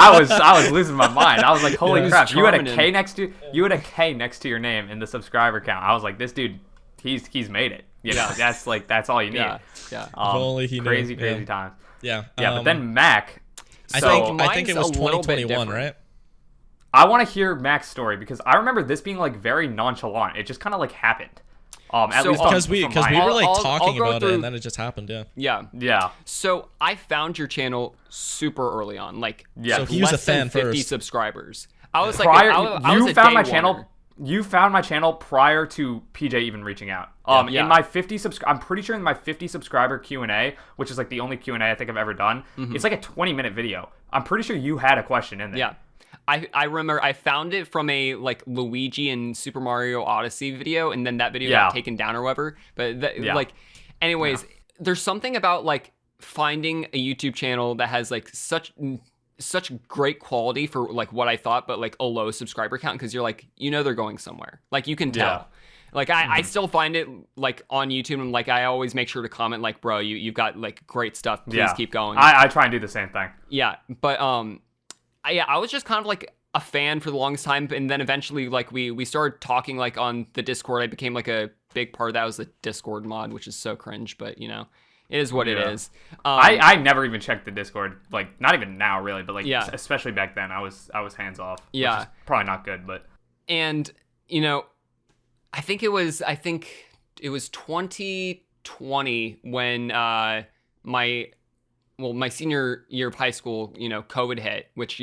losing my mind. I was like, holy crap, you had a K next to your name in the subscriber count. I was like, this dude, he's made it. That's all you need. If only he knew. Crazy times. Yeah. But then Mac. I think it was 2021, right? I want to hear Mac's story, because I remember this being like very nonchalant. It just kind of like happened. At least because we were like talking about it, and then it just happened. Yeah. So I found your channel super early on, like so he was a fan 50 first. subscribers. I was like, I was found my channel. You found my channel prior to PJ even reaching out. In my 50 I'm pretty sure in my 50 subscriber Q&A, which is like the only Q&A I think I've ever done, it's like a 20-minute video. I'm pretty sure you had a question in there. Yeah. I remember I found it from a like Luigi and Super Mario Odyssey video, and then that video got taken down or whatever. But anyways, there's something about like finding a YouTube channel that has like such great quality for like what I thought, but like a low subscriber count, because you're like, they're going somewhere. Like, you can tell. Like, I still find it like on YouTube, and like I always make sure to comment like, bro, you've got like great stuff. Please keep going. I try and do the same thing. Yeah, but I was just kind of like a fan for the longest time, and then eventually like we started talking like on the Discord. I became like a big part of that was the Discord mod, which is so cringe, but it is what it is. I never even checked the Discord, like not even now really, but like especially back then I was hands off. Which is probably not good, but I think it was 2020 when my senior year of high school, COVID hit, which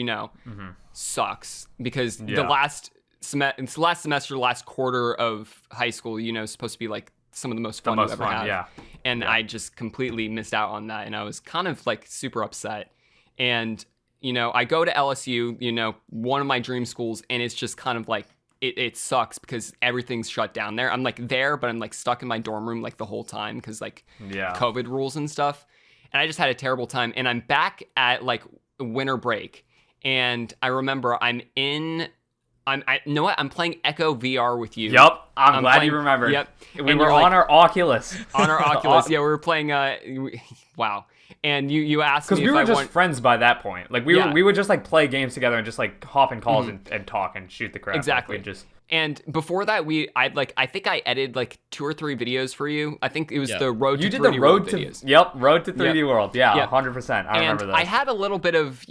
sucks, because the last semester, last quarter of high school, is supposed to be like some of the most fun you ever have. And I just completely missed out on that, and I was kind of like super upset. And I go to LSU, one of my dream schools, and it's just kind of like it sucks because everything's shut down there. I'm like there, but I'm like stuck in my dorm room like the whole time because like COVID rules and stuff. And I just had a terrible time. And I'm back at like winter break, and I remember I'm playing Echo VR with you. Yep, I'm glad you remember. Yep, we were on our Oculus. On our Oculus, we were playing. Wow. And you asked me because we were just friends by that point. Like we would just like play games together and just like hop in calls and talk and shoot the crap. Exactly. Like, and before that, I think I edited like 2 or 3 videos for you. I think it was the Road to 3D World videos. Road to 3D World. Yeah, 100%. I remember that. I had a little bit of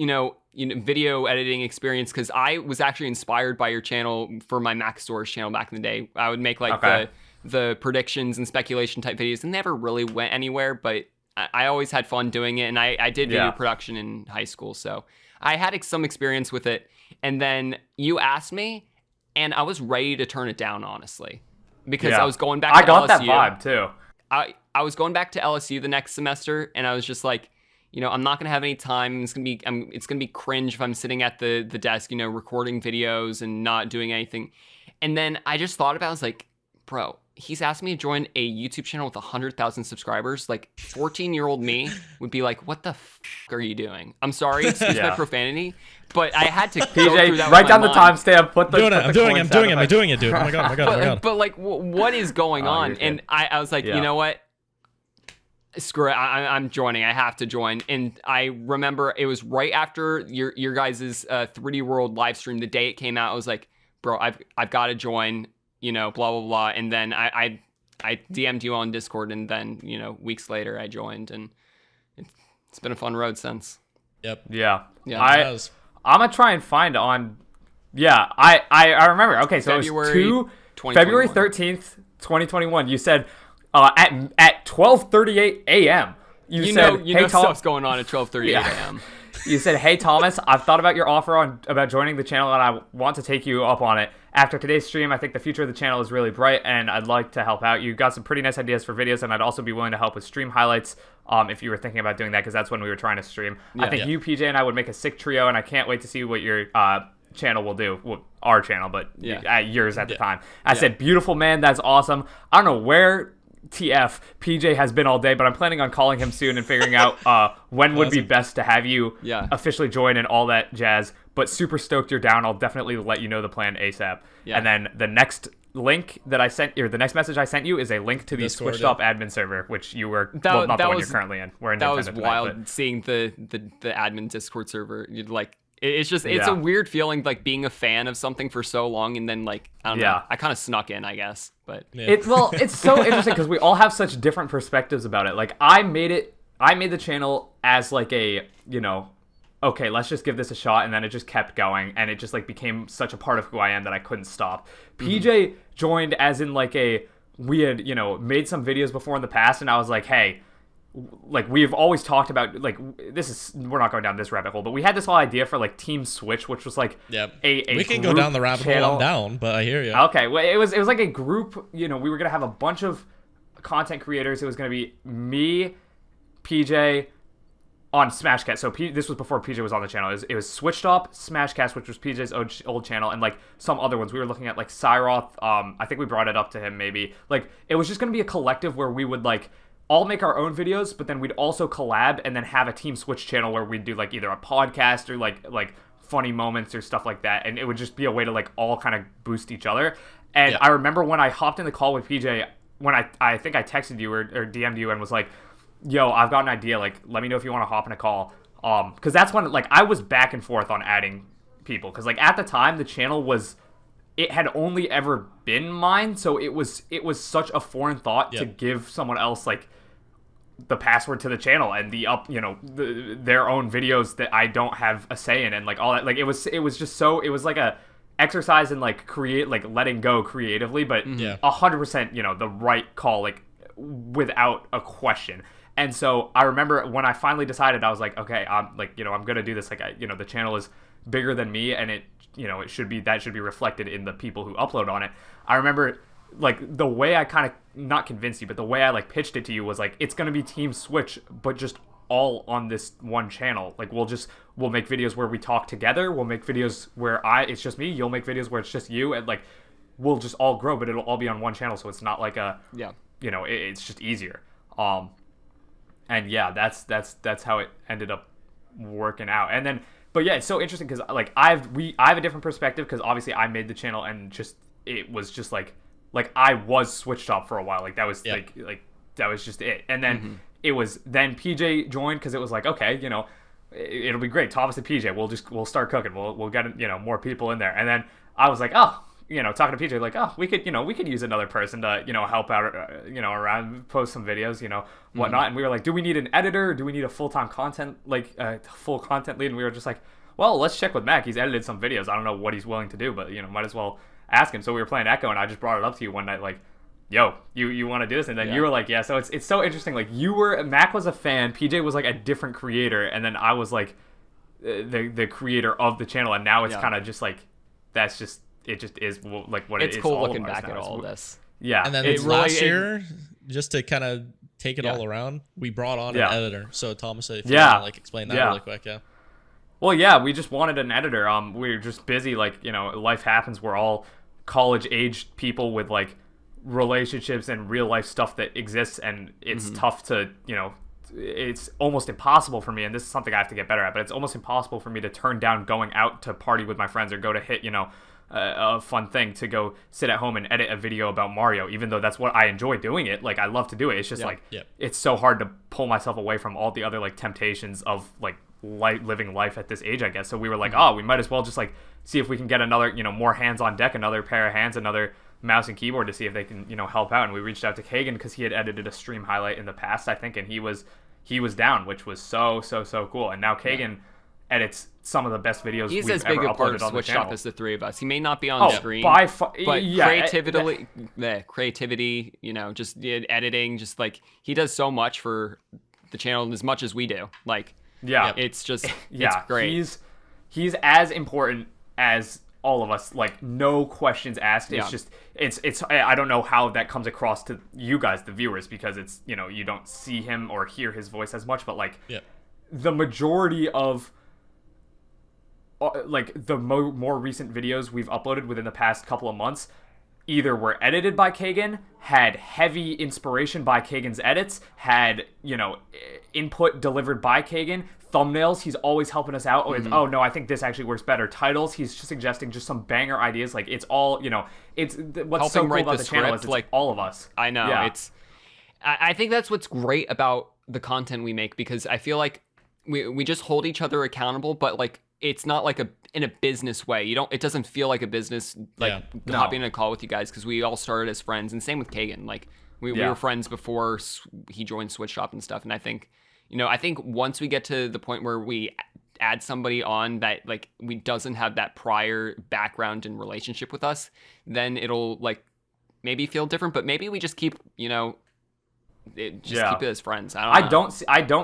video editing experience because I was actually inspired by your channel for my Mac Stores channel back in the day. I would make like the predictions and speculation type videos, and never really went anywhere, but I always had fun doing it, and I did video production in high school, so I had some experience with it. And then you asked me, and I was ready to turn it down, honestly, because I was going back to LSU. I got that vibe, too. I was going back to LSU the next semester, and I was just like, I'm not gonna have any time. It's gonna be cringe if I'm sitting at the desk, recording videos and not doing anything. And then I just thought about it. I was like, bro, he's asked me to join a YouTube channel with 100,000 subscribers. Like 14-year-old me would be like, what the f*** are you doing? I'm sorry, excuse my profanity, but I had to go through that. Write down the timestamp. I'm doing it, dude. Oh my god. But like, what is going on? And I was like, you know what? Screw it. I'm joining. I have to join. And I remember it was right after your guys' 3D World live stream. The day it came out, I was like, bro, I've got to join. Blah blah blah. And then I DM'd you on Discord, and then weeks later I joined, and it's been a fun road since. Yep. Yeah. I'm gonna try and find on. Yeah. I remember. Okay, so February it was February 13th, 2021. You said. At 12:38 a.m. You said, "Hey, Tom, stuff's going on at 12:38 a.m." You said, "Hey Thomas, I've thought about your offer about joining the channel, and I want to take you up on it. After today's stream, I think the future of the channel is really bright, and I'd like to help out. You got some pretty nice ideas for videos, and I'd also be willing to help with stream highlights if you were thinking about doing that, because that's when we were trying to stream. I think you, PJ, and I would make a sick trio, and I can't wait to see what your channel will do. Well, our channel, but yours at the time." I said, "Beautiful, man. That's awesome. I don't know where TF PJ has been all day, but I'm planning on calling him soon and figuring out when would be best to have you officially join and all that jazz. But super stoked you're down. I'll definitely let you know the plan ASAP." And then the next link that I sent, or the next message I sent you, is a link to the Switched Up admin server, which you were not the one you're currently in. We're in that was tonight, wild seeing the admin Discord server. You'd like. It's just, it's a weird feeling, like being a fan of something for so long, and then like, I don't know, I kind of snuck in, I guess, but. It's so interesting because we all have such different perspectives about it. Like I made the channel as like a, okay, let's just give this a shot, and then it just kept going, and it just like became such a part of who I am that I couldn't stop. PJ joined as in like we had, made some videos before in the past, and I was like, hey, like we've always talked about, like we're not going down this rabbit hole, but we had this whole idea for like Team Switch, which was like we can go down the rabbit hole. I'm down, but I hear you. Okay, well it was like a group. We were gonna have a bunch of content creators. It was gonna be me, PJ, on Smashcast. So this was before PJ was on the channel. It was Switched Up, Smashcast, which was PJ's old channel, and like some other ones. We were looking at like Cyroth. I think we brought it up to him maybe. Like it was just gonna be a collective where we would like all make our own videos, but then we'd also collab and then have a Team Switch channel where we'd do like either a podcast or like funny moments or stuff like that, and it would just be a way to like all kind of boost each other. And I remember when I hopped in the call with PJ, when I think I texted you or DM'd you and was like, yo, I've got an idea, like let me know if you want to hop in a call, because that's when like I was back and forth on adding people, because like at the time the channel it had only ever been mine, so it was such a foreign thought to give someone else like the password to the channel and their own videos that I don't have a say in, and like all that. Like it was just so, it was like a exercise in like letting go creatively, but 100% the right call, like without a question. And so I remember when I finally decided, I was like, okay, I'm gonna do this. Like the channel is bigger than me, and it should be reflected in the people who upload on it. I remember like the way I kind of, not convinced you, but the way I like pitched it to you was like, it's gonna be Team Switch, but just all on this one channel. Like we'll make videos where we talk together. We'll make videos where it's just me. You'll make videos where it's just you, and like we'll just all grow, but it'll all be on one channel, so it's not like it's just easier. And yeah, that's how it ended up working out. And then, but yeah, it's so interesting because like I have a different perspective, because obviously I made the channel and just it was just like I was Switched Up for a while. Like that was like that was just it. And then it was, then PJ joined because it was like, okay, it'll be great. Thomas and PJ, we'll start cooking. We'll get more people in there. And then I was like, oh, talking to PJ, like, oh, we could use another person to help out, around, post some videos, whatnot. And we were like, do we need an editor? Do we need a full-time content, like full content lead? And we were just like, well, let's check with Mac. He's edited some videos. I don't know what he's willing to do, but might as well ask him. So we were playing Echo, and I just brought it up to you one night, like, yo, you want to do this? And then you were like, yeah. So it's so interesting. Like Mac was a fan, PJ was like a different creator, and then I was like the creator of the channel, and now it's kind of just like it just is like what it is. It's cool looking back at all of this. Yeah, and then last year, just to kind of take it all around, we brought on an editor. So Thomas, if you want to like explain that really quick, Well, yeah, we just wanted an editor. We were just busy, like, life happens. We're all college-aged people with like relationships and real life stuff that exists, and it's tough to, it's almost impossible for me, and this is something I have to get better at, but it's almost impossible for me to turn down going out to party with my friends or go to hit, a fun thing to go sit at home and edit a video about Mario, even though that's what I enjoy doing it. Like, I love to do it. It's just it's so hard to pull myself away from all the other like temptations of like living life at this age, I guess. So we were like, we might as well just like see if we can get another, more hands on deck, another pair of hands, another mouse and keyboard to see if they can, help out. And we reached out to Kagan because he had edited a stream highlight in the past, I think, and he was down, which was so cool. And now Kagan edits some of the best videos he's we've as big ever a part uploaded of on the Switch channel. Shop as the three of us. He may not be on screen, but creativity, just editing, just like he does so much for the channel as much as we do. Like, it's just it's great. He's as important as all of us, like, no questions asked. It's just it's I don't know how that comes across to you guys, the viewers, because it's, you don't see him or hear his voice as much, but like the majority of like the more recent videos we've uploaded within the past couple of months either were edited by Kagan, had heavy inspiration by Kagan's edits, had, input delivered by Kagan, thumbnails, he's always helping us out with, oh no, I think this actually works better, titles, he's just suggesting just some banger ideas. Like, it's all, it's what's so cool about the channel is it's like all of us. I know. I think that's what's great about the content we make, because I feel like we just hold each other accountable, but like it's not like in a business way. It doesn't feel like a business, like hopping in a call with you guys, because we all started as friends, and same with Kagan. Like we were friends before he joined Switch Shop and stuff. And I think, I think once we get to the point where we add somebody on that like we doesn't have that prior background and relationship with us, then it'll like maybe feel different. But maybe we just keep, keep it as friends. I don't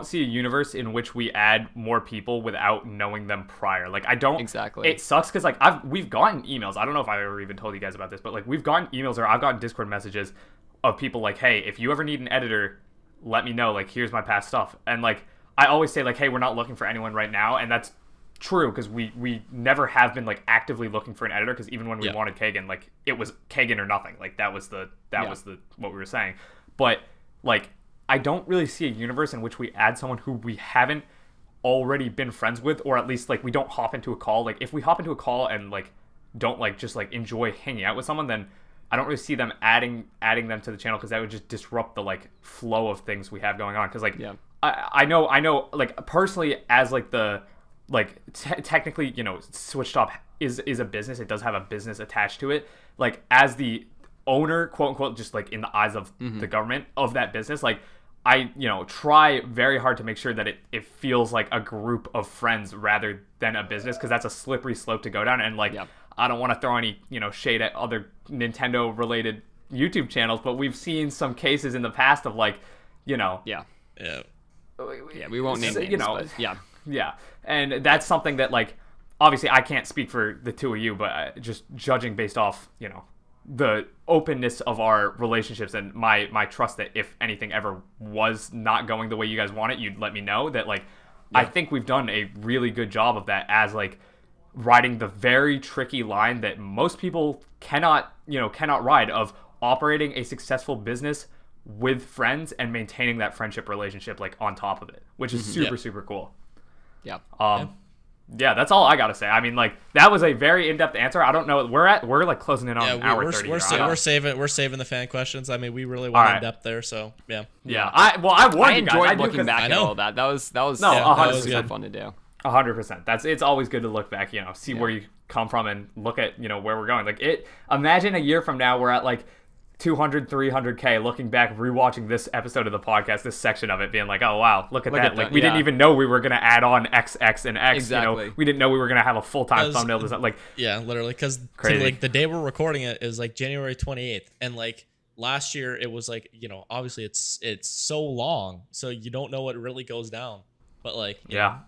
see a universe in which we add more people without knowing them prior. Like, I don't exactly. It sucks because like we've gotten emails. I don't know if I ever even told you guys about this, but like we've gotten emails or I've gotten Discord messages of people like, hey, if you ever need an editor, let me know. Like, here's my past stuff. And like I always say like, hey, we're not looking for anyone right now, and that's true because we never have been like actively looking for an editor, because even when we wanted Kagan, like it was Kagan or nothing. Like that was what we were saying. But like, I don't really see a universe in which we add someone who we haven't already been friends with, or at least like we don't hop into a call. Like, if we hop into a call and like don't like just like enjoy hanging out with someone, then I don't really see them adding them to the channel, because that would just disrupt the like flow of things we have going on. Because like I know like personally, as like the like technically, Switch Shop is a business. It does have a business attached to it. Like, as the owner, quote unquote, just like in the eyes of the government of that business, like I try very hard to make sure that it feels like a group of friends rather than a business, because that's a slippery slope to go down. And like I don't want to throw any shade at other Nintendo related YouTube channels, but we've seen some cases in the past of like we won't name names, but and that's something that like obviously I can't speak for the two of you, but just judging based off the openness of our relationships and my trust that if anything ever was not going the way you guys want it, you'd let me know. That like I think we've done a really good job of that, as like riding the very tricky line that most people cannot ride, of operating a successful business with friends and maintaining that friendship relationship like on top of it, which is super cool. Yeah, that's all I gotta say. I mean, like, that was a very in-depth answer. I don't know. We're like closing in on hour 30. We're saving the fan questions. I mean, we really went in depth there. So yeah. I warned you guys. I enjoyed looking back at all that. That was super fun to do. 100%. It's always good to look back. See where you come from and look at where we're going. Like, imagine a year from now we're at like 200, 300K, looking back, rewatching this episode of the podcast, this section of it, being like, oh wow, look at that. Like, we didn't even know we were going to add on X and X. Exactly. We didn't know we were going to have a full-time thumbnail design. Like, literally, because like the day we're recording it is like January 28th, and like last year it was like, obviously it's so long, so you don't know what really goes down. But like, yeah,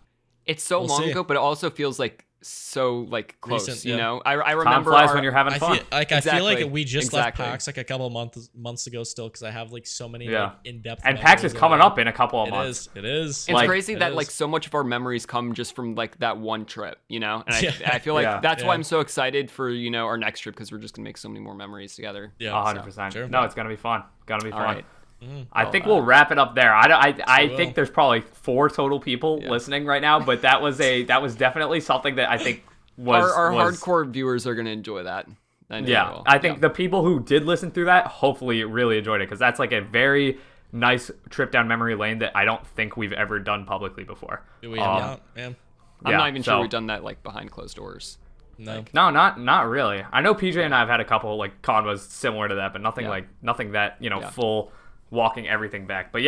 it's so long ago, but it also feels like so like close. Recent, you know, I Time remember flies when you're having fun. I feel like we just left Exactly. PAX like a couple of months ago still, because I have like so many like, in-depth. And PAX is coming up in a couple of months. It is. It's crazy that like so much of our memories come just from like that one trip, and I feel like that's why I'm so excited for our next trip, because we're just gonna make so many more memories together. Yeah, 100%. Sure. No, it's gonna be fun. Gonna be fun. All right. I think we'll wrap it up there. I think there's probably 4 total people listening right now, but that was definitely something that I think was our hardcore viewers are gonna enjoy that. I think the people who did listen through that hopefully really enjoyed it, because that's like a very nice trip down memory lane that I don't think we've ever done publicly before. We have I'm not even sure we've done that like behind closed doors. No, no, not really. I know PJ and I have had a couple like convos similar to that, but nothing nothing that full walking everything back. But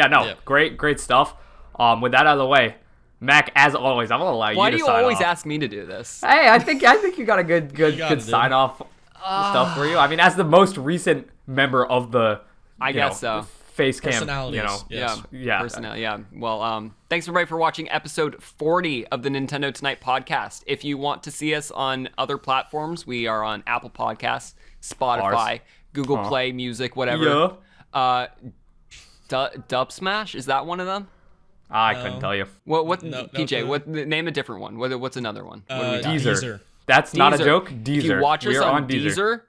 great stuff. With that out of the way, Mac, as always, I'm gonna allow you to sign off. Why do you always ask me to do this? Hey, I think you got a good sign off stuff for you. I mean, as the most recent member of the face cam, personality. Yeah. Well, thanks everybody for watching episode 40 of the Nintendo Tonight podcast. If you want to see us on other platforms, we are on Apple Podcasts, Spotify, Google Play Music, whatever. Dub Smash, is that one of them? I couldn't tell you. What PJ? Name a different one. What's another one? Deezer. That's not a joke. Deezer. If you watch us on Deezer,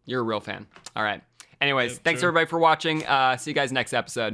you're a real fan. All right. Anyways, thanks everybody for watching. See you guys next episode.